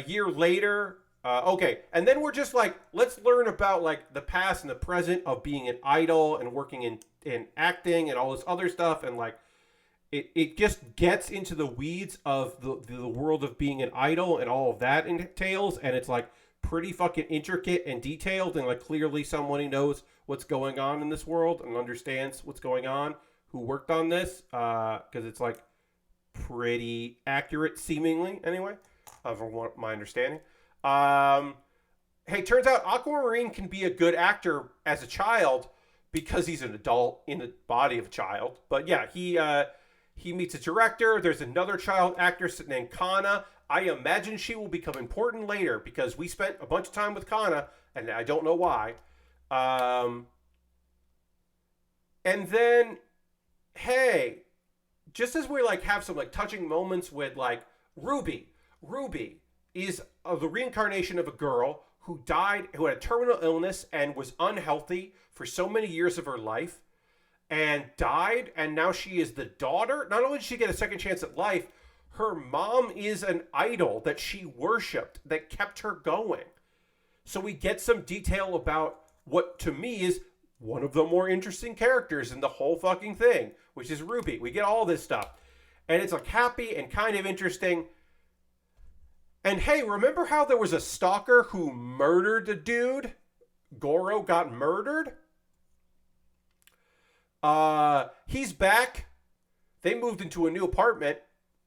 year later, okay, and then we're just like, let's learn about like the past and the present of being an idol and working in acting and all this other stuff, and like it just gets into the weeds of the world of being an idol and all of that entails, and it's like pretty fucking intricate and detailed, and like clearly someone who knows what's going on in this world and understands what's going on who worked on this, because it's like pretty accurate seemingly anyway, from my understanding. Hey, turns out Aquamarine can be a good actor as a child because he's an adult in the body of a child. But yeah, he meets a director. There's another child actress named Kana. I imagine she will become important later because we spent a bunch of time with Kana, and I don't know why. And then, hey, just as we like have some like touching moments with like Ruby. Ruby is the reincarnation of a girl who died, who had a terminal illness and was unhealthy for so many years of her life and died. And now she is the daughter. Not only did she get a second chance at life, her mom is an idol that she worshipped that kept her going. So we get some detail about what to me is one of the more interesting characters in the whole fucking thing, which is Ruby. We get all this stuff. And it's like happy and kind of interesting. And hey, remember how there was a stalker who murdered a dude? Goro got murdered? He's back. They moved into a new apartment.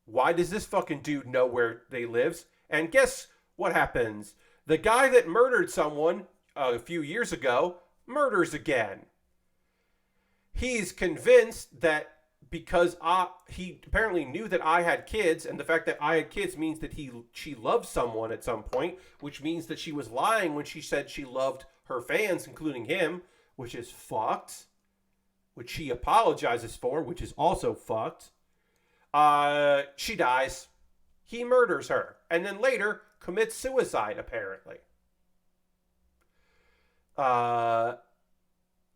Why does this fucking dude know where they lives? And guess what happens? The guy that murdered someone a few years ago murders again. He's convinced that because he apparently knew that I had kids, and the fact that I had kids means that she loved someone at some point, which means that she was lying when she said she loved her fans, including him, which is fucked. Which she apologizes for, which is also fucked. She dies. He murders her, and then later commits suicide, apparently.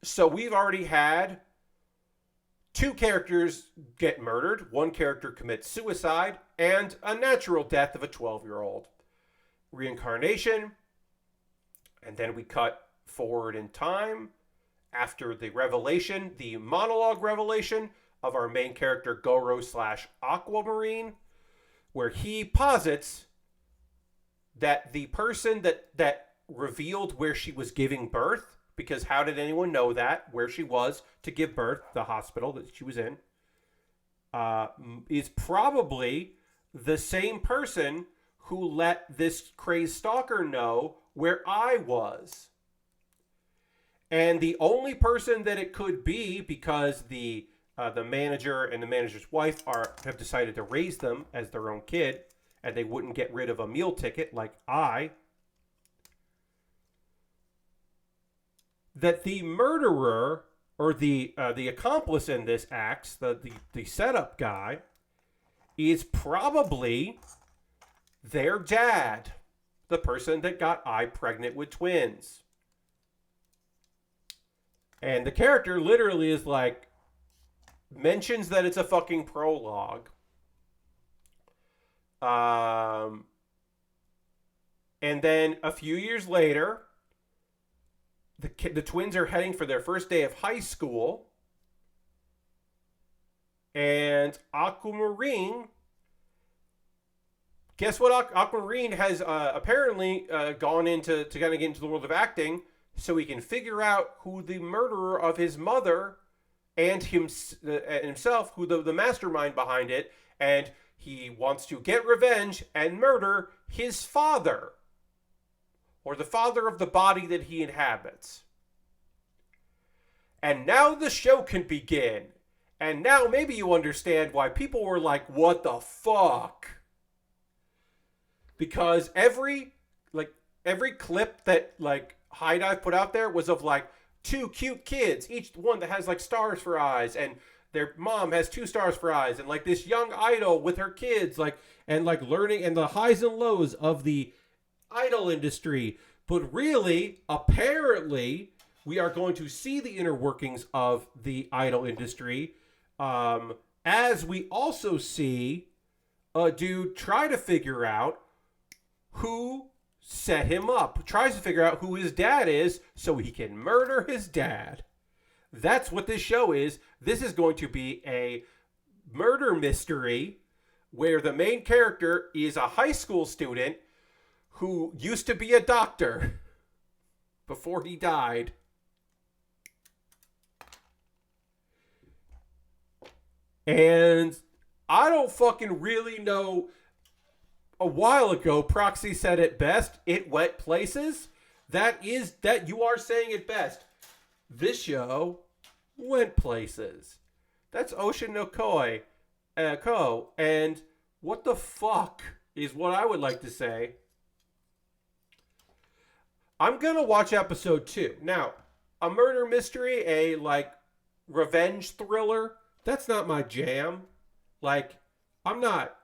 So we've already had 2 characters get murdered, 1 character commits suicide, and a natural death of a 12-year-old. Reincarnation, and then we cut forward in time after the revelation, the monologue revelation of our main character Goro/Aquamarine, where he posits that the person that revealed where she was giving birth, because how did anyone know that, where she was to give birth, the hospital that she was in, is probably the same person who let this crazed stalker know where I was. And the only person that it could be, because the manager and the manager's wife have decided to raise them as their own kid, and they wouldn't get rid of a meal ticket like that the murderer or the accomplice in this act, the setup guy, is probably their dad, the person that got I pregnant with twins. And the character literally is like, mentions that it's a fucking prologue. And then a few years later, the twins are heading for their first day of high school. And Aquamarine, guess what? Aquamarine has apparently gone into to kind of get into the world of acting, so he can figure out who the murderer of his mother and himself, who the mastermind behind it, and he wants to get revenge and murder his father, or the father of the body that he inhabits. And now the show can begin. And now maybe you understand why people were like, what the fuck? Because every clip that like High Dive put out there was of like 2 cute kids, each one that has like stars for eyes, and their mom has 2 stars for eyes, and like this young idol with her kids, like, and like learning and the highs and lows of the idol industry. But really, apparently, we are going to see the inner workings of the idol industry, as we also see a dude try to figure out who set him up, tries to figure out who his dad is so he can murder his dad. That's what this show is. This is going to be a murder mystery where the main character is a high school student who used to be a doctor before he died. And I don't fucking really know. A while ago, Proxy said it best. It went places. That you are saying it best. This show went places. That's Oshi no Koi, Ko. And what the fuck is what I would like to say. I'm going to watch episode 2. Now, a murder mystery, a like revenge thriller, that's not my jam. Like, I'm not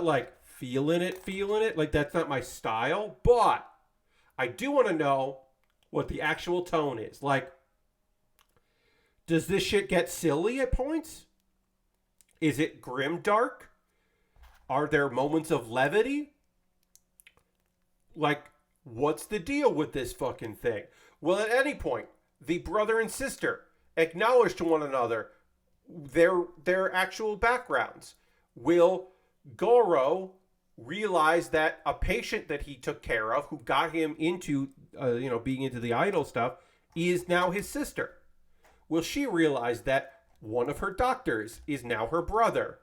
like feeling it. Like, that's not my style. But I do want to know what the actual tone is. Like, does this shit get silly at points? Is it grim dark? Are there moments of levity? Like, what's the deal with this fucking thing? Will at any point the brother and sister acknowledge to one another their actual backgrounds? Will Goro realize that a patient that he took care of, who got him into, being into the idol stuff, is now his sister? Will she realize that one of her doctors is now her brother?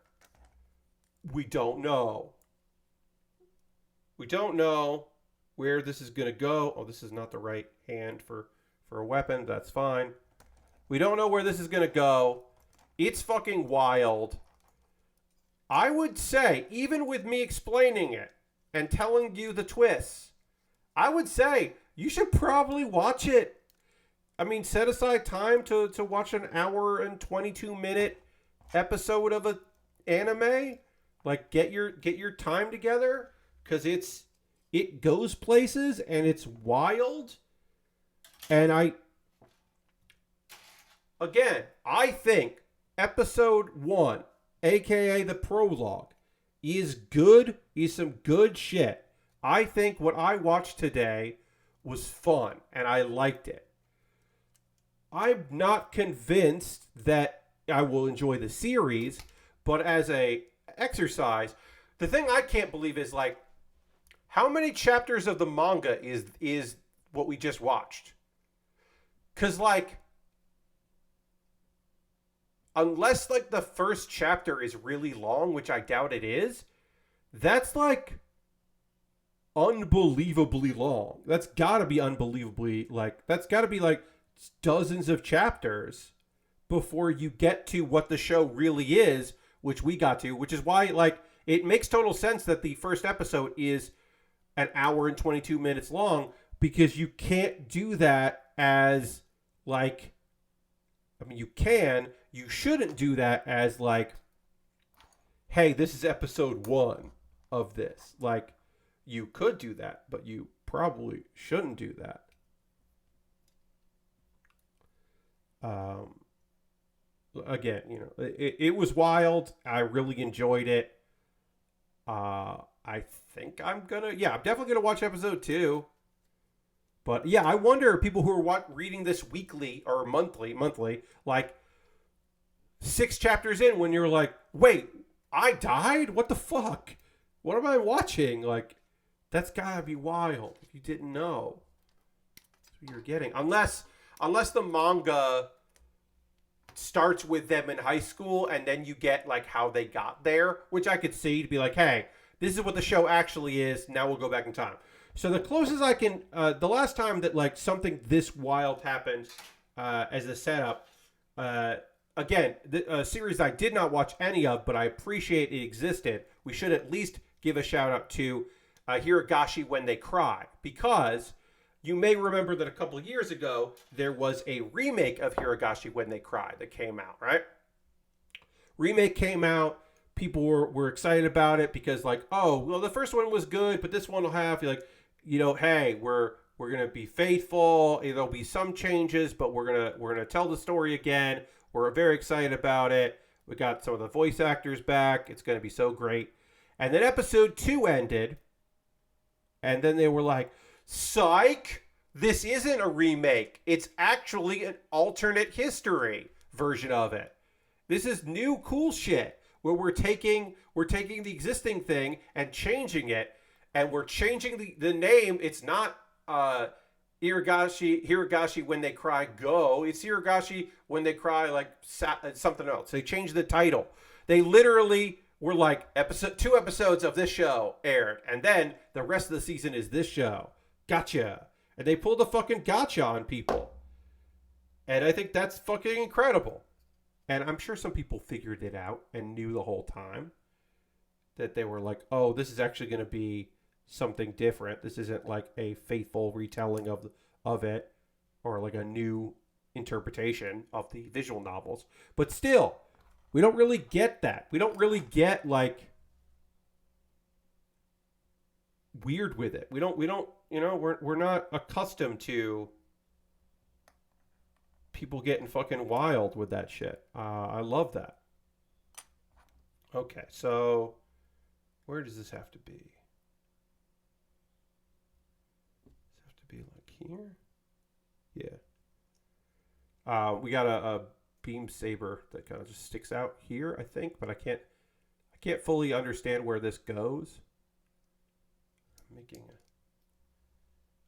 We don't know. We don't know where this is going to go. Oh, this is not the right hand for a weapon. That's fine. We don't know where this is going to go. It's fucking wild. I would say, even with me explaining it and telling you the twists, I would say you should probably watch it. I mean, set aside time to watch an hour and 22-minute episode of an anime. Like, get your time together, because it goes places and it's wild. And I think episode 1, aka the prologue, is good. Is some good shit. I think what I watched today was fun and I liked it. I'm not convinced that I will enjoy the series, but as a exercise, the thing I can't believe is, like, how many chapters of the manga is what we just watched? Because, like, unless, like, the first chapter is really long, which I doubt it is, that's, like, unbelievably long. That's gotta be unbelievably, like, that's gotta be, like, dozens of chapters before you get to what the show really is, which we got to, which is why, like, it makes total sense that the first episode is an hour and 22 minutes long, because you can't do that as, like, I mean, you shouldn't do that as, like, hey, this is episode 1 of this. Like, you could do that, but you probably shouldn't do that. Again, it was wild. I really enjoyed it. I think I'm definitely gonna watch episode 2. But yeah, I wonder, people who are reading this weekly or monthly, like 6 chapters in, when you're like, wait, I died? What the fuck? What am I watching? Like, that's gotta be wild if you didn't know. That's what you're getting. Unless the manga starts with them in high school and then you get, like, how they got there, which I could see, to be like, hey, this is what the show actually is. Now we'll go back in time. So the closest I can, the last time that, like, something this wild happened as a setup, again, a series I did not watch any of, but I appreciate it existed. We should at least give a shout out to Hiragashi When They Cry, because you may remember that a couple of years ago, there was a remake of Hiragashi When They Cry that came out, right? remake came out. People were excited about it because like, oh, well, the first one was good, but this one will have like, hey, we're gonna be faithful. There'll be some changes, but we're gonna tell the story again. We're very excited about it. We got some of the voice actors back. It's gonna be so great. And then episode 2 ended, and then they were like, psych, this isn't a remake. It's actually an alternate history version of it. This is new cool shit where we're taking the existing thing and changing it, and we're changing the name. It's not Hiragashi when they cry go. It's Hiragashi when they cry like something else. They changed the title. They literally were like, two episodes of this show aired, and then the rest of the season is this show. Gotcha. And they pulled a fucking gotcha on people. And I think that's fucking incredible. And I'm sure some people figured it out and knew the whole time that they were like, oh, this is actually going to be something different. This isn't like a faithful retelling of it or like a new interpretation of the visual novels. But still, we don't really get that. We don't really get like weird with it. We don't we're not accustomed to people getting fucking wild with that shit. I love that. Okay, so where does this have to be? Does it have to be like here? Yeah. We got a beam saber that kind of just sticks out here, I think, but I can't fully understand where this goes.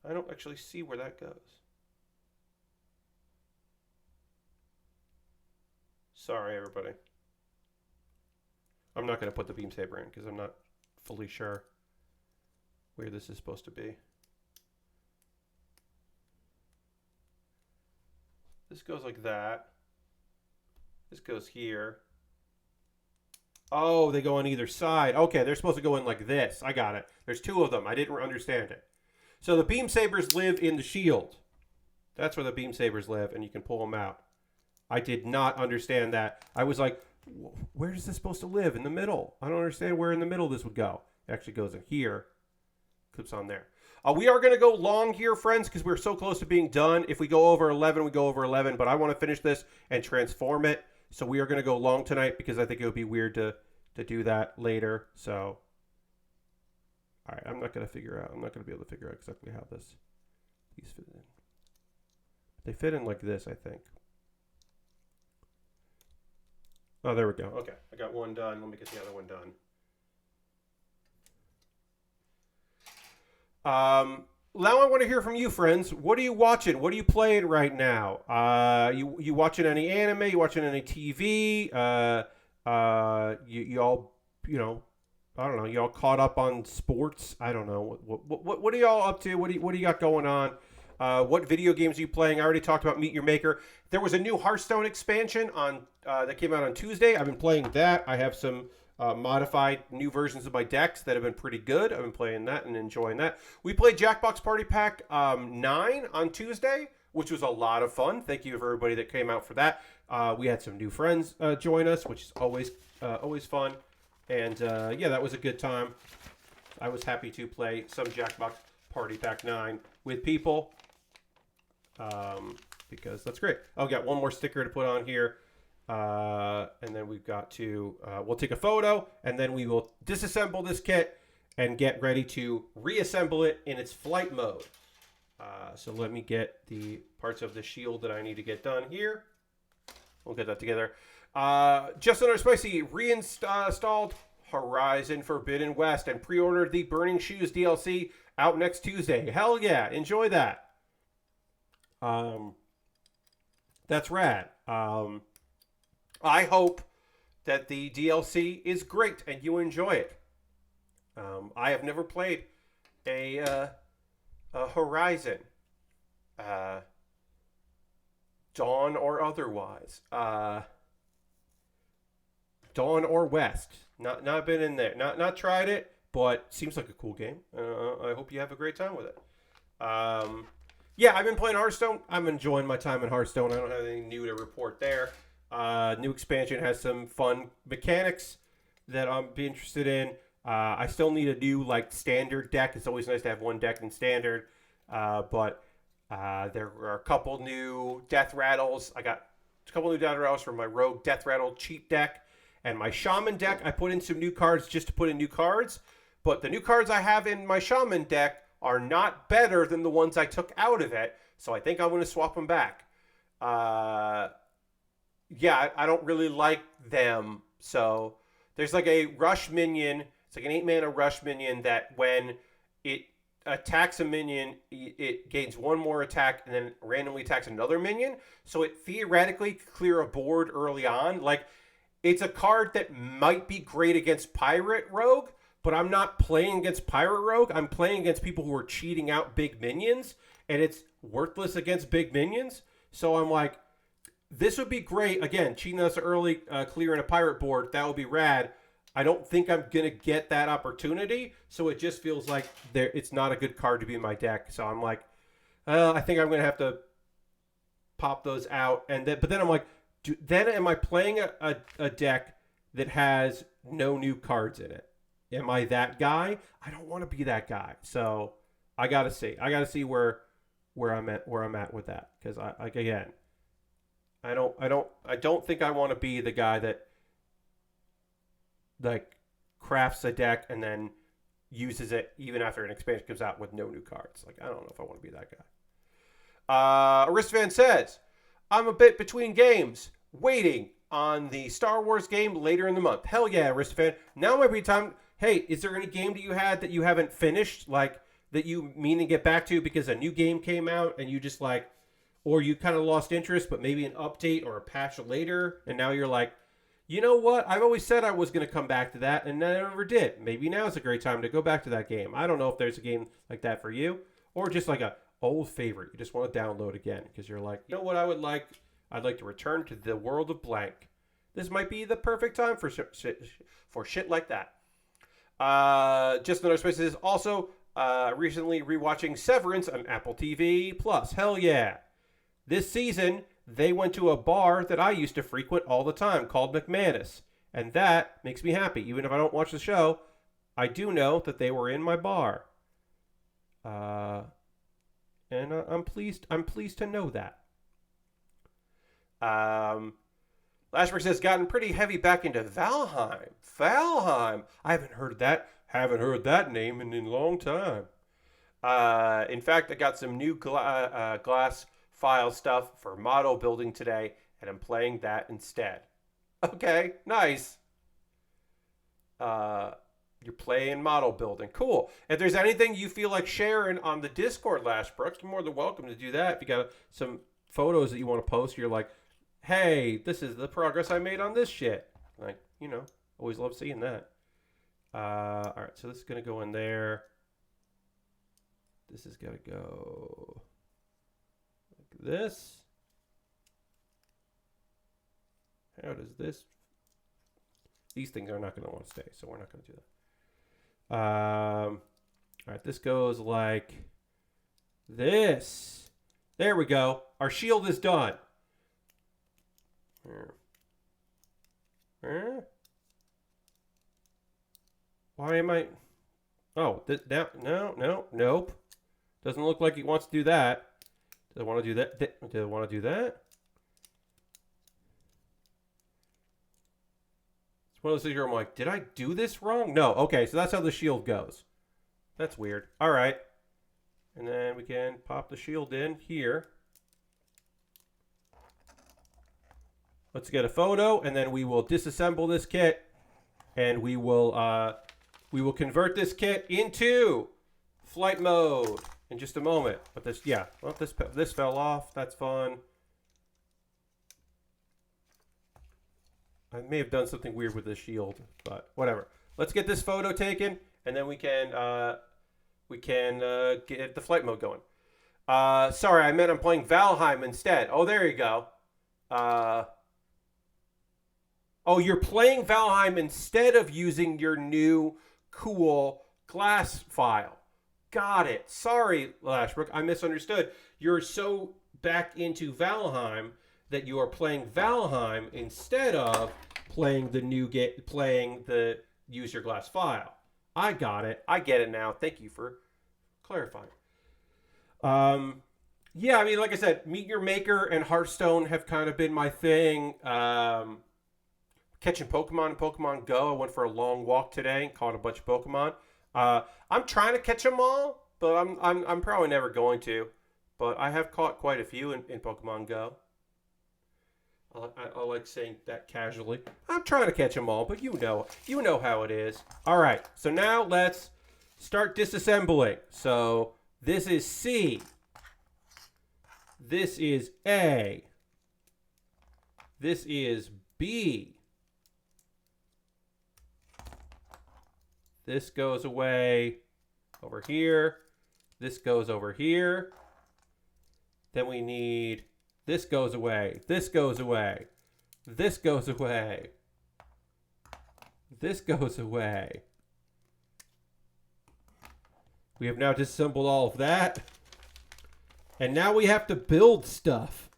I don't actually see where that goes. Sorry, everybody. I'm not going to put the beam saber in because I'm not fully sure where this is supposed to be. This goes like that. This goes here. Oh, they go on either side. Okay, they're supposed to go in like this. I got it. There's 2 of them. I didn't understand it. So the beam sabers live in the shield. That's where the beam sabers live, and you can pull them out. I did not understand that. I was like, where is this supposed to live? In the middle. I don't understand where in the middle this would go. It actually goes in here. Clips on there. We are going to go long here, friends, because we're so close to being done. If we go over 11, we go over 11. But I want to finish this and transform it. So we are going to go long tonight because I think it would be weird to do that later. So, all right, I'm not going to be able to figure out exactly how these fit in. They fit in like this, I think. Oh, there we go. Okay, I got one done. Let me get the other one done. Now I want to hear from you, friends. What are you watching? What are you playing right now? You watching any anime? You watching any TV? You all, I don't know. You all caught up on sports? I don't know. What are y'all up to? What do you got going on? What video games are you playing? I already talked about Meet Your Maker. There was a new Hearthstone expansion that came out on Tuesday. I've been playing that. I have some modified new versions of my decks that have been pretty good. I've been playing that and enjoying that. We played Jackbox Party Pack 9 on Tuesday, which was a lot of fun. Thank you for everybody that came out for that. We had some new friends join us, which is always fun. And yeah, that was a good time. I was happy to play some Jackbox Party Pack 9 with people because that's great. I've got one more sticker to put on here. And then we've got to, we'll take a photo and then we will disassemble this kit and get ready to reassemble it in its flight mode. So let me get the parts of the shield that I need to get done here. We'll get that together. Just Under Spicy reinstalled Horizon Forbidden West and pre-ordered the Burning Shoes DLC out next Tuesday. Hell yeah, enjoy that. That's rad. I hope that the DLC is great and you enjoy it. I have never played a Horizon, Dawn or otherwise, Dawn or West. Not been in there. Not tried it, but seems like a cool game. I hope you have a great time with it. Yeah, I've been playing Hearthstone. I'm enjoying my time in Hearthstone. I don't have anything new to report there. New expansion has some fun mechanics that I'm be interested in. I still need a new like standard deck. It's always nice to have one deck in standard, but there are a couple new death rattles. I got a couple new death rattles for my rogue death rattle cheap deck, and my shaman deck. I put in some new cards just to put in new cards, but the new cards I have in my shaman deck are not better than the ones I took out of it. So I think I'm going to swap them back. Yeah, I don't really like them. So there's like a rush minion. It's like an 8-mana rush minion that when it attacks a minion, it gains one more attack and then randomly attacks another minion. So it theoretically could clear a board early on. Like, it's a card that might be great against Pirate Rogue, but I'm not playing against Pirate Rogue. I'm playing against people who are cheating out big minions, and it's worthless against big minions. So I'm like, this would be great. Again, cheating us early, clearing a pirate board, that would be rad. I don't think I'm going to get that opportunity, so it just feels like it's not a good card to be in my deck. So I'm like, I think I'm going to have to pop those out. But then I'm like, then am I playing a deck that has no new cards in it? Am I that guy? I don't want to be that guy. So I got to see. I got to see where I'm at with that, because I don't think I want to be the guy that like crafts a deck and then uses it even after an expansion comes out with no new cards. Like, I don't know if I want to be that guy. Aristvan says, I'm a bit between games, waiting on the Star Wars game later in the month. Hell yeah, Aristvan. Now might be time. Hey, is there any game that you had that you haven't finished, like that you mean to get back to because a new game came out and you just like, or you kind of lost interest, but maybe an update or a patch later, and now you're like, you know what? I've always said I was going to come back to that, and I never did. Maybe now is a great time to go back to that game. I don't know if there's a game like that for you, or just like a old favorite you just want to download again because you're like, you know what I would like? I'd like to return to the world of blank. This might be the perfect time for shit like that. Just another space is also recently rewatching Severance on Apple TV Plus. Hell yeah! This season, they went to a bar that I used to frequent all the time called McManus. And that makes me happy. Even if I don't watch the show, I do know that they were in my bar. And I'm pleased to know that. Lashberg says, gotten pretty heavy back into Valheim. Valheim. I haven't heard that name in a long time. In fact, I got some new glass file stuff for model building today, and I'm playing that instead. Okay, nice. You're playing model building. Cool. If there's anything you feel like sharing on the Discord, Lashbrooks, you're more than welcome to do that. If you got some photos that you want to post, you're like, hey, this is the progress I made on this shit. Like, always love seeing that. All right, so this is going to go in there. This is going to go like this. How does this? These things are not going to want to stay, so we're not going to do that. All right, this goes like this. There we go. Our shield is done. Why am I? Oh, nope. Doesn't look like he wants to do that. Does it want to do that? Does it want to do that? It's one of those things where I'm like, did I do this wrong? No. Okay, so that's how the shield goes. That's weird. All right. And then we can pop the shield in here. Let's get a photo, and then we will disassemble this kit, and we will convert this kit into flight mode in just a moment. But this fell off. That's fun. I may have done something weird with this shield, but whatever. Let's get this photo taken, and then we can get the flight mode going. Sorry, I meant I'm playing Valheim instead. Oh, there you go. Oh, you're playing Valheim instead of using your new cool glass file. Got it. Sorry, Lashbrook. I misunderstood. You're so back into Valheim that you are playing Valheim instead of playing the new game, playing the Use Your Glass file. I got it. I get it now. Thank you for clarifying. Yeah, I mean, like I said, Meet Your Maker and Hearthstone have kind of been my thing. Catching Pokemon in Pokemon Go. I went for a long walk today and caught a bunch of Pokemon. I'm trying to catch them all, but I'm probably never going to. But I have caught quite a few in Pokemon Go. I like saying that casually. I'm trying to catch them all, but you know how it is. All right, so now let's start disassembling. So this is C. This is A. This is B. This goes away over here. This goes over here. Then we need, this goes away. This goes away. This goes away. This goes away. We have now disassembled all of that. And now we have to build stuff.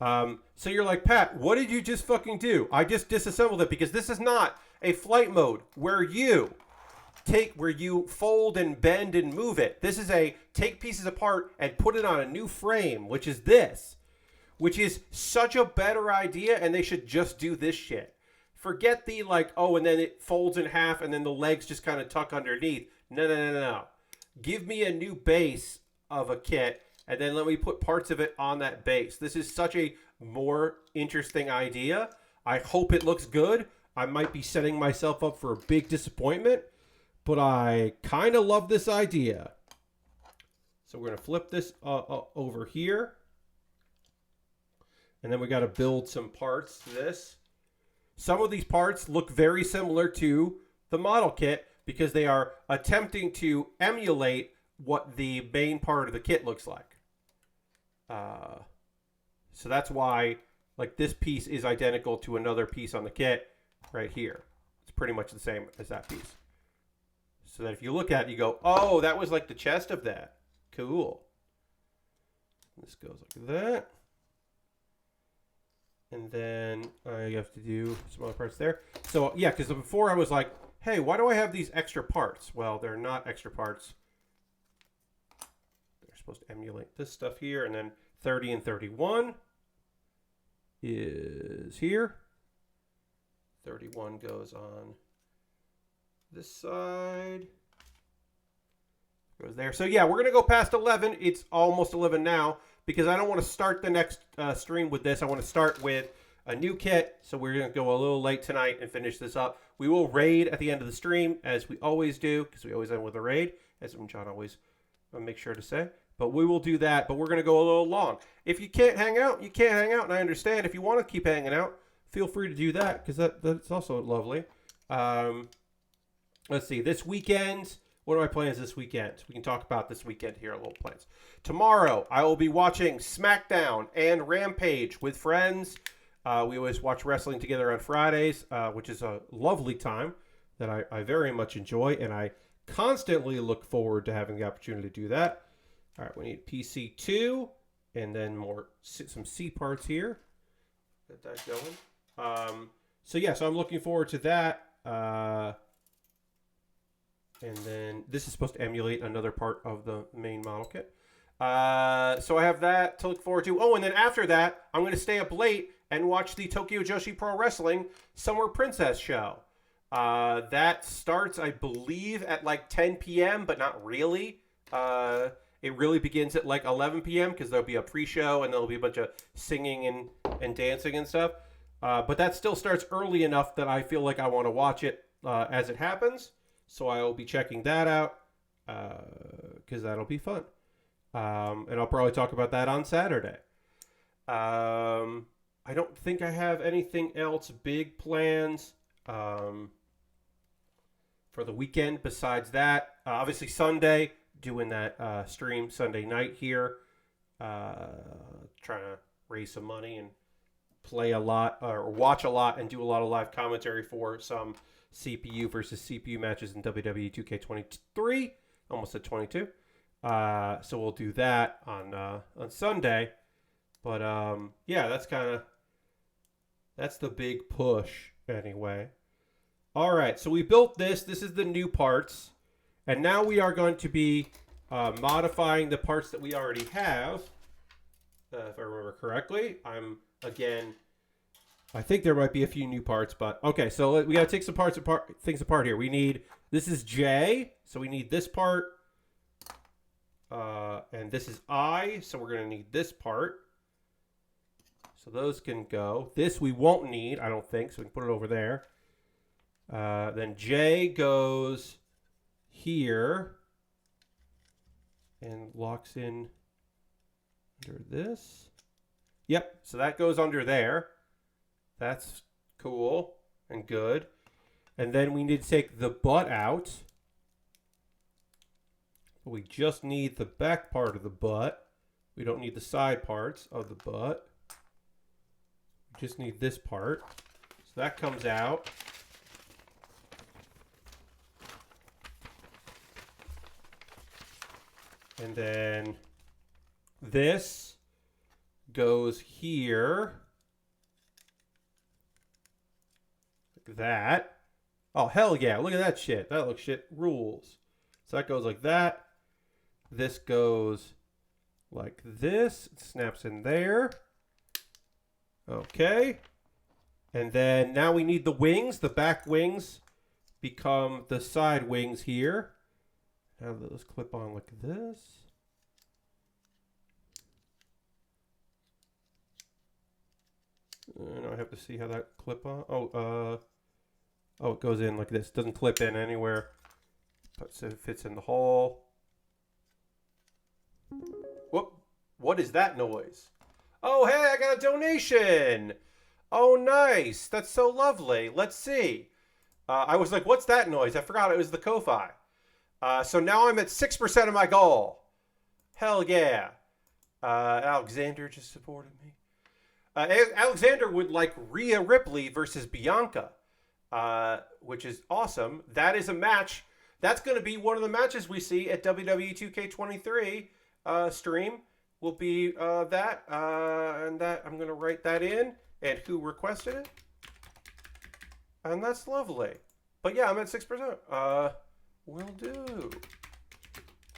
So you're like, Pat, what did you just fucking do? I just disassembled it because this is not a flight mode where you fold and bend and move it. This is a take pieces apart and put it on a new frame, which is this, which is such a better idea, and they should just do this shit. Forget the like, oh, and then it folds in half and then the legs just kind of tuck underneath. No. Give me a new base of a kit and then let me put parts of it on that base. This is such a more interesting idea. I hope it looks good. I might be setting myself up for a big disappointment, but I kind of love this idea. So we're going to flip this over here. And then we got to build some parts to this. Some of these parts look very similar to the model kit because they are attempting to emulate what the main part of the kit looks like. So that's why like this piece is identical to another piece on the kit right here. It's pretty much the same as that piece. So that if you look at it, you go, oh, that was like the chest of that. Cool. This goes like that. And then you have to do some other parts there. So yeah, because before I was like, hey, why do I have these extra parts? Well, they're not extra parts. They're supposed to emulate this stuff here. And then 30 and 31 is here. 31 goes on this side. Goes there. So yeah, we're going to go past 11. It's almost 11 now because I don't want to start the next stream with this. I want to start with a new kit. So we're going to go a little late tonight and finish this up. We will raid at the end of the stream as we always do because we always end with a raid, as John always makes sure to say. But we will do that. But we're going to go a little long. If you can't hang out, you can't hang out. And I understand. If you want to keep hanging out, feel free to do that because that's also lovely. Let's see. This weekend, what are my plans this weekend? We can talk about this weekend here, a little plans. Tomorrow, I will be watching SmackDown and Rampage with friends. We always watch wrestling together on Fridays, which is a lovely time that I very much enjoy, and I constantly look forward to having the opportunity to do that. All right, we need PC2, and then some C parts here. Get that going. So I'm looking forward to that. And then this is supposed to emulate another part of the main model kit. So I have that to look forward to. Oh, and then after that, I'm going to stay up late and watch the Tokyo Joshi Pro Wrestling Summer Princess show. That starts, I believe, at like 10 p.m., but not really. It really begins at like 11 p.m. because there'll be a pre-show and there'll be a bunch of singing and dancing and stuff. But that still starts early enough that I feel like I want to watch it as it happens. So I will be checking that out because that'll be fun. And I'll probably talk about that on Saturday. I don't think I have anything else big plans for the weekend besides that. Obviously Sunday, doing that stream Sunday night here. Trying to raise some money and play a lot or watch a lot and do a lot of live commentary for some CPU versus CPU matches in WWE 2K23. Almost at 22. So we'll do that on Sunday. But yeah, that's the big push anyway. All right, so we built this. This is the new parts. And now we are going to be modifying the parts that we already have. If I remember correctly, I think there might be a few new parts, but okay. So we got to take some things apart here. This is J, so we need this part, and this is I, so we're gonna need this part. So those can go. This we won't need, I don't think, so we can put it over there. Then J goes here and locks in under this. Yep, so that goes under there. That's cool and good. And then we need to take the butt out. We just need the back part of the butt. We don't need the side parts of the butt. We just need this part. So that comes out. And then this goes here. Like that. Oh, hell yeah. Look at that shit. That looks shit rules. So that goes like that. This goes like this. It snaps in there. Okay. And then now we need the wings. The back wings become the side wings here. Now those clip on like this. And I have to see how that clip on. Oh, it goes in like this. Doesn't clip in anywhere. But so it fits in the hole. Whoop. What is that noise? Oh, hey, I got a donation. Oh, nice. That's so lovely. Let's see. I was like, what's that noise? I forgot it was the Ko-Fi. So now I'm at 6% of my goal. Hell yeah. Alexander just supported me. Alexander would like Rhea Ripley versus Bianca, which is awesome. That is a match. That's going to be one of the matches we see at WWE 2K23 stream. Will be that. And that I'm going to write that in. And who requested it. And that's lovely. But yeah, I'm at 6%. Will do.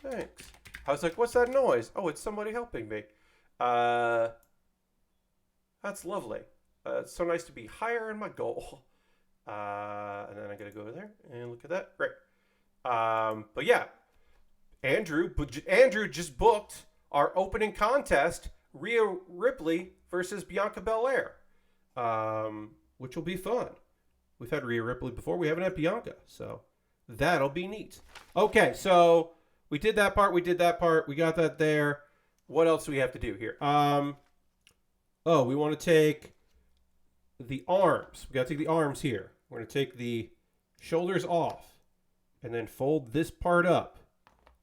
Thanks. I was like, what's that noise? Oh, it's somebody helping me. That's lovely. It's so nice to be higher in my goal. And then I gotta go over there and look at that. Great. But yeah, Andrew just booked our opening contest, Rhea Ripley versus Bianca Belair, which will be fun. We've had Rhea Ripley before. We haven't had Bianca, so that'll be neat. Okay, so we did that part. We got that there. What else do we have to do here? Oh, we want to take the arms. We got to take the arms here. We're going to take the shoulders off and then fold this part up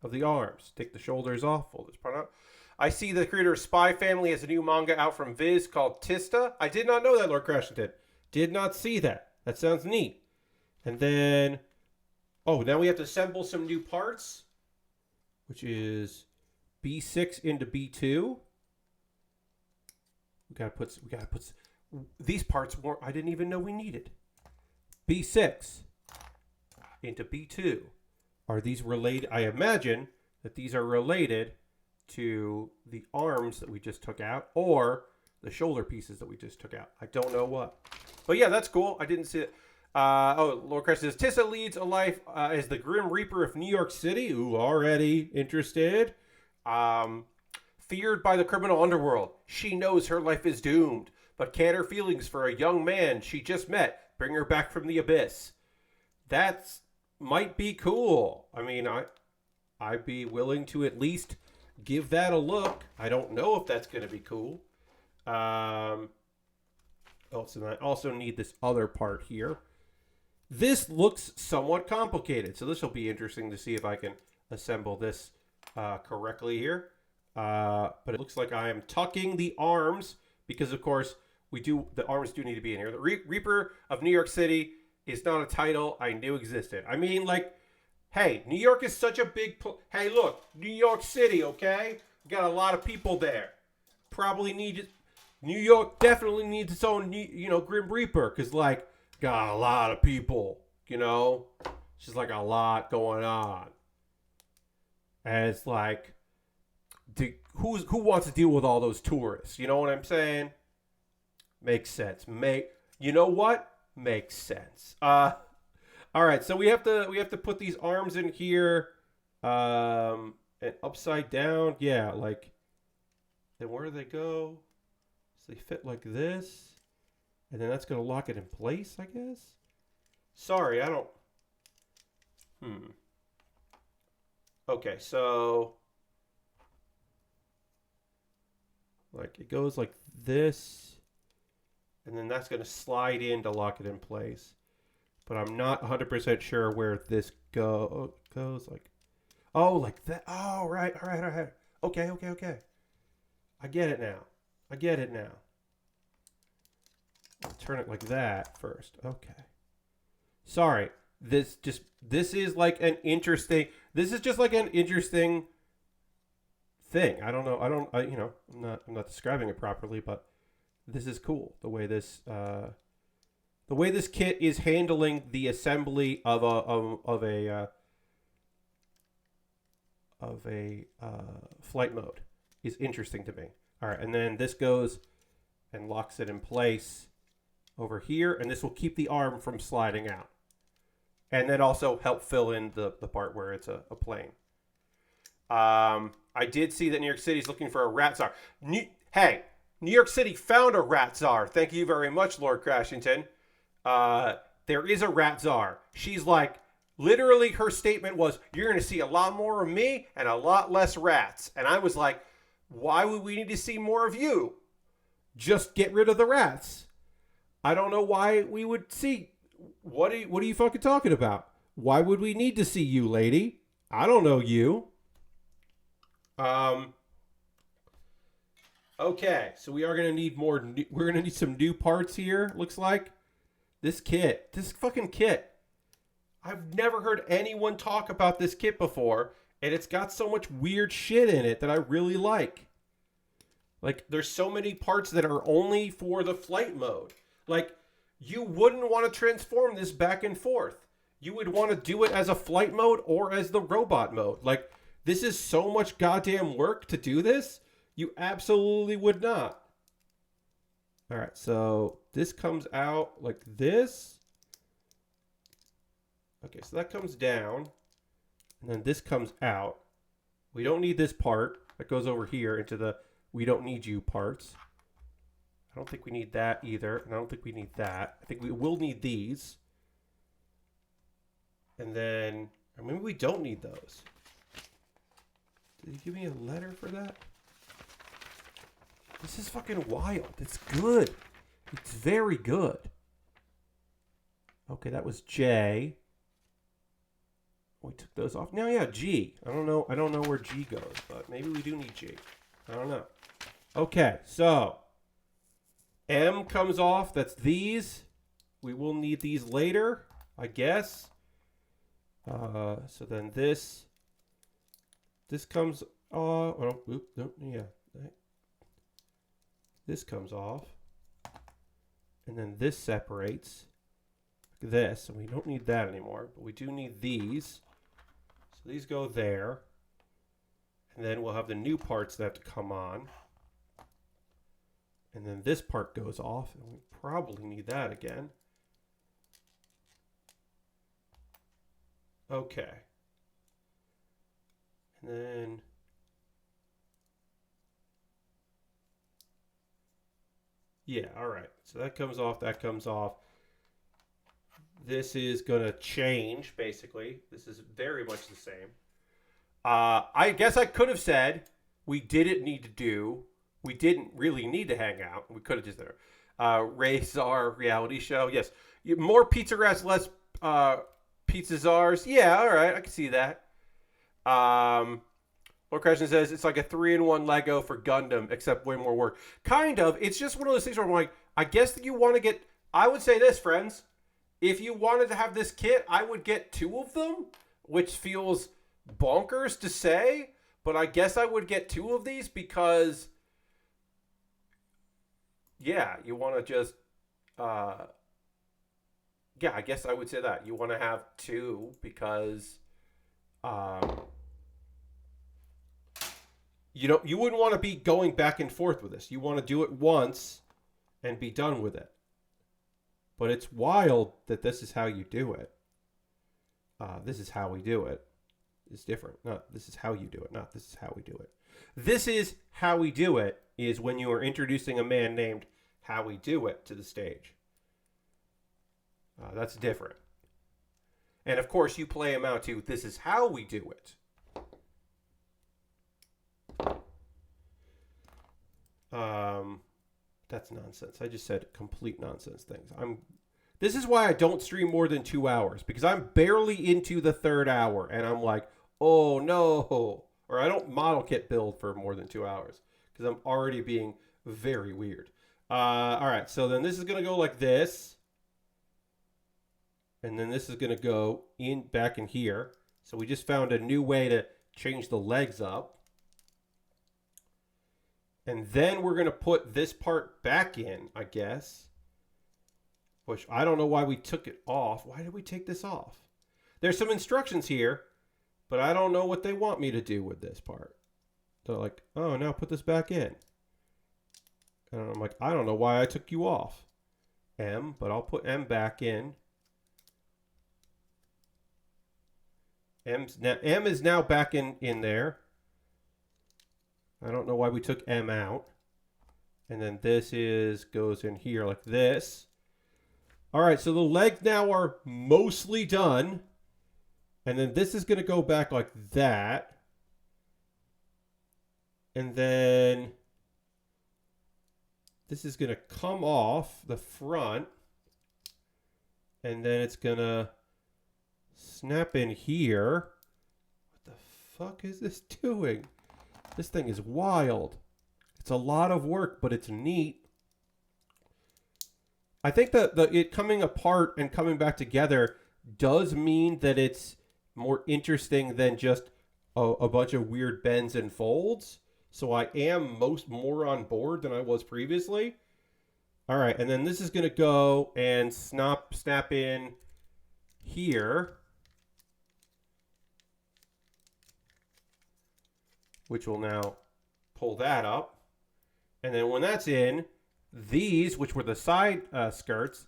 of the arms. Take the shoulders off, fold this part up. I see the creator of Spy Family has a new manga out from Viz called Tista. I did not know that, Lord Crashington. Did not see that. That sounds neat. And then, oh, now we have to assemble some new parts, which is B6 into B2. We gotta put these parts more. I didn't even know we needed. B6 into B2. Are these related? I imagine that these are related to the arms that we just took out or the shoulder pieces that we just took out. I don't know what. But yeah, that's cool. I didn't see it. Lord Crest says, Tissa leads a life as the Grim Reaper of New York City. Ooh, already interested. Feared by the criminal underworld. She knows her life is doomed, but can't her feelings for a young man she just met bring her back from the abyss. That might be cool. I mean, I'd be willing to at least give that a look. I don't know if that's going to be cool. Oh, so I also need this other part here. This looks somewhat complicated, so this will be interesting to see if I can assemble this correctly here. But it looks like I am tucking the arms because, of course, the arms do need to be in here. The Reaper of New York City is not a title I knew existed. I mean, like, hey, New York is such a big... Hey, look, New York City, okay? We got a lot of people there. probably needed. New York definitely needs its own, Grim Reaper, because, like, got a lot of people, It's just, like, a lot going on. And it's like, who wants to deal with all those tourists? You know what I'm saying? Makes sense. You know what? Makes sense. All right, so we have to put these arms in here, and upside down. Yeah, like, then where do they go? So they fit like this, and then that's gonna lock it in place, I guess. Sorry, I don't. Okay, so like it goes like this, and then that's gonna slide in to lock it in place. But I'm not 100% sure where this goes. Like, oh, like that. Oh, right. All right. Okay. I get it now. I'll turn it like that first. Okay. Sorry. This is like an interesting. This is just like an interesting thing. I don't know. I'm not describing it properly, but this is cool. The way this kit is handling the assembly of a flight mode is interesting to me. All right, and then this goes and locks it in place over here, and this will keep the arm from sliding out, and then also help fill in the part where it's a plane. I did see that New York City is looking for a rat czar. New York City found a rat czar. Thank you very much, Lord Crashington. There is a rat czar. She's like, literally her statement was, you're going to see a lot more of me and a lot less rats. And I was like, why would we need to see more of you? Just get rid of the rats. I don't know why we would see. What are you fucking talking about? Why would we need to see you, lady? I don't know you. Okay, so we are going to need more. We're going to need some new parts here, looks like. This fucking kit. I've never heard anyone talk about this kit before, and it's got so much weird shit in it that I really like. Like, there's so many parts that are only for the flight mode. Like, you wouldn't want to transform this back and forth. You would want to do it as a flight mode or as the robot mode. Like, this is so much goddamn work to do this. You absolutely would not. All right, so this comes out like this. Okay, so that comes down, and then this comes out. We don't need this part. That goes over here into the we don't need you parts. I don't think we need that either, and I don't think we need that. I think we will need these. And then, or maybe we don't need those. Did he give me a letter for that? This is fucking wild. It's good. It's very good. Okay, that was J. We took those off. Now, yeah, G. I don't know where G goes, but maybe we do need G. I don't know. Okay, so M comes off. That's these. We will need these later, I guess. So then this comes off. Oh, no, yeah. This comes off. And then this separates. Like this. And we don't need that anymore. But we do need these. So these go there. And then we'll have the new parts that have to come on. And then this part goes off. And we probably need that again. Okay. And then yeah, all right. So that comes off, that comes off. This is going to change, basically. This is very much the same. I guess I could have said we didn't really need to hang out. We could have just raised our reality show. Yes. More pizza rats, less pizza czars. Yeah, all right. I can see that. Lord Christian says it's like a 3-in-1 Lego for Gundam, except way more work. Kind of. It's just one of those things where I'm like, I guess that you want to get... I would say this, friends. If you wanted to have this kit, I would get 2 of them, which feels bonkers to say, but I guess I would get 2 of these because yeah, you want to just, uh, yeah, I guess I would say that you want to have two because, um, you wouldn't want to be going back and forth with this. You want to do it once and be done with it. But it's wild that this is how you do it. This is how we do it. It's different. Not this is how you do it. Not this is how we do it. This is how we do it is when you are introducing a man named How We Do It to the stage. That's different. And of course, you play him out to this is how we do it. That's nonsense. I just said complete nonsense things. This is why I don't stream more than 2 hours because I'm barely into the third hour and I'm like, oh no. Or I don't model kit build for more than 2 hours because I'm already being very weird. All right, so then this is going to go like this. And then this is going to go back in here. So we just found a new way to change the legs up. And then we're going to put this part back in, I guess. Which I don't know why we took it off. Why did we take this off? There's some instructions here, but I don't know what they want me to do with this part. They're like, oh, now put this back in. And I'm like, I don't know why I took you off. M, but I'll put M back in. M is now back in there. I don't know why we took M out. And then this goes in here like this. All right, so the legs now are mostly done. And then this is going to go back like that. And then this is going to come off the front. And then it's going to snap in here. What the fuck is this doing? This thing is wild. It's a lot of work, but it's neat. I think that it coming apart and coming back together does mean that it's more interesting than just a bunch of weird bends and folds. So I am more on board than I was previously. All right, and then this is going to go and snap in here, which will now pull that up. And then when that's in, these, which were the side skirts,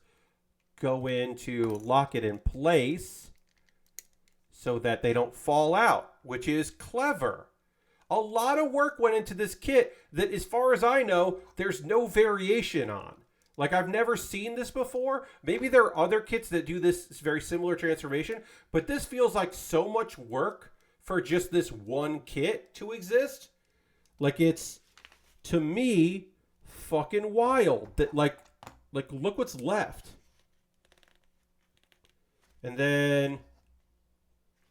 go in to lock it in place so that they don't fall out, which is clever. A lot of work went into this kit that, as far as I know, there's no variation on. Like, I've never seen this before. Maybe there are other kits that do this very similar transformation, but this feels like so much work for just this one kit to exist. Like, it's, to me, fucking wild that like look what's left. And then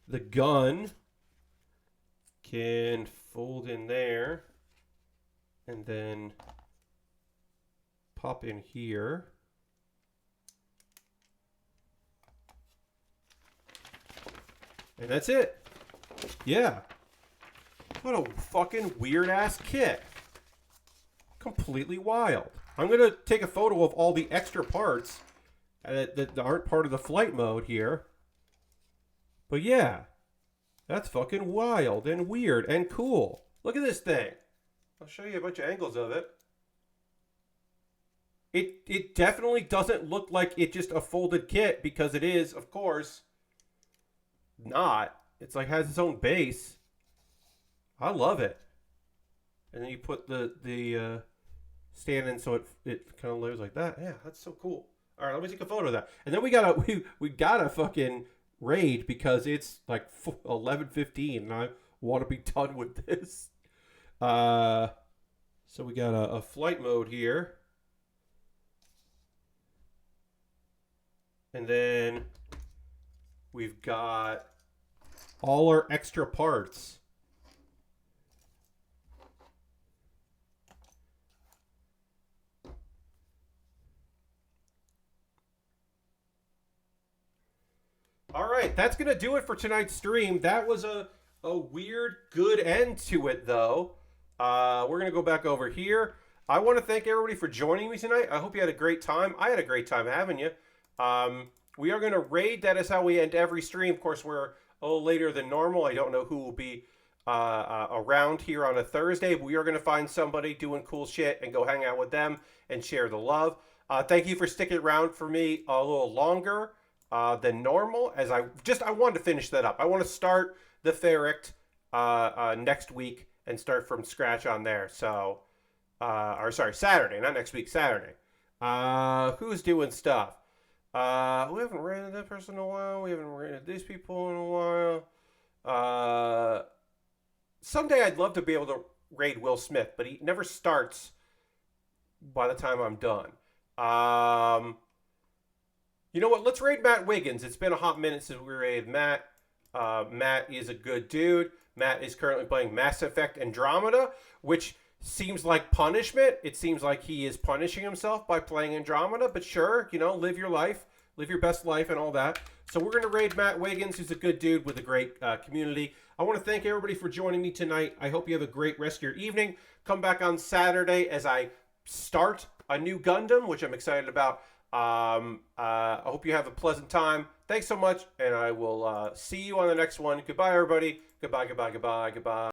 the gun can fold in there and then pop in here. And that's it. Yeah. What a fucking weird ass kit. Completely wild. I'm going to take a photo of all the extra parts that aren't part of the flight mode here. But yeah, that's fucking wild and weird and cool. Look at this thing. I'll show you a bunch of angles of it. It definitely doesn't look like it's just a folded kit because it is, of course, not. It's like has its own base. I love it. And then you put the stand in so it kind of layers like that. Yeah, that's so cool. All right, let me take a photo of that. And then we gotta fucking raid because it's like 11:15 and I want to be done with this. So we got a flight mode here. And then we've got all our extra parts. All right, that's going to do it for tonight's stream. That was a weird, good end to it, though. We're going to go back over here. I want to thank everybody for joining me tonight. I hope you had a great time. I had a great time having you. Um, we are going to raid. That is how we end every stream. Of course, we're a little later than normal. I don't know who will be around here on a Thursday. But we are going to find somebody doing cool shit and go hang out with them and share the love. Thank you for sticking around for me a little longer than normal. As I wanted to finish that up. I want to start the Ferrict next week and start from scratch on there. So, or sorry, Saturday, not next week, Saturday. Who's doing stuff? We haven't rated that person in a while. We haven't rated these people in a while. Someday I'd love to be able to raid Will Smith, but he never starts by the time I'm done. Um, you know what? Let's raid Matt Wiggins. It's been a hot minute since we raided Matt. Matt is a good dude. Matt is currently playing Mass Effect Andromeda, which seems like punishment. It seems like he is punishing himself by playing Andromeda, but sure, live your life, live your best life and all that. So we're going to raid Matt Wiggins, who's a good dude with a great community. I want to thank everybody for joining me tonight. I hope you have a great rest of your evening. Come back on Saturday as I start a new Gundam, which I'm excited about. I hope you have a pleasant time. Thanks so much, and I will see you on the next one. Goodbye, everybody. Goodbye, goodbye, goodbye, goodbye.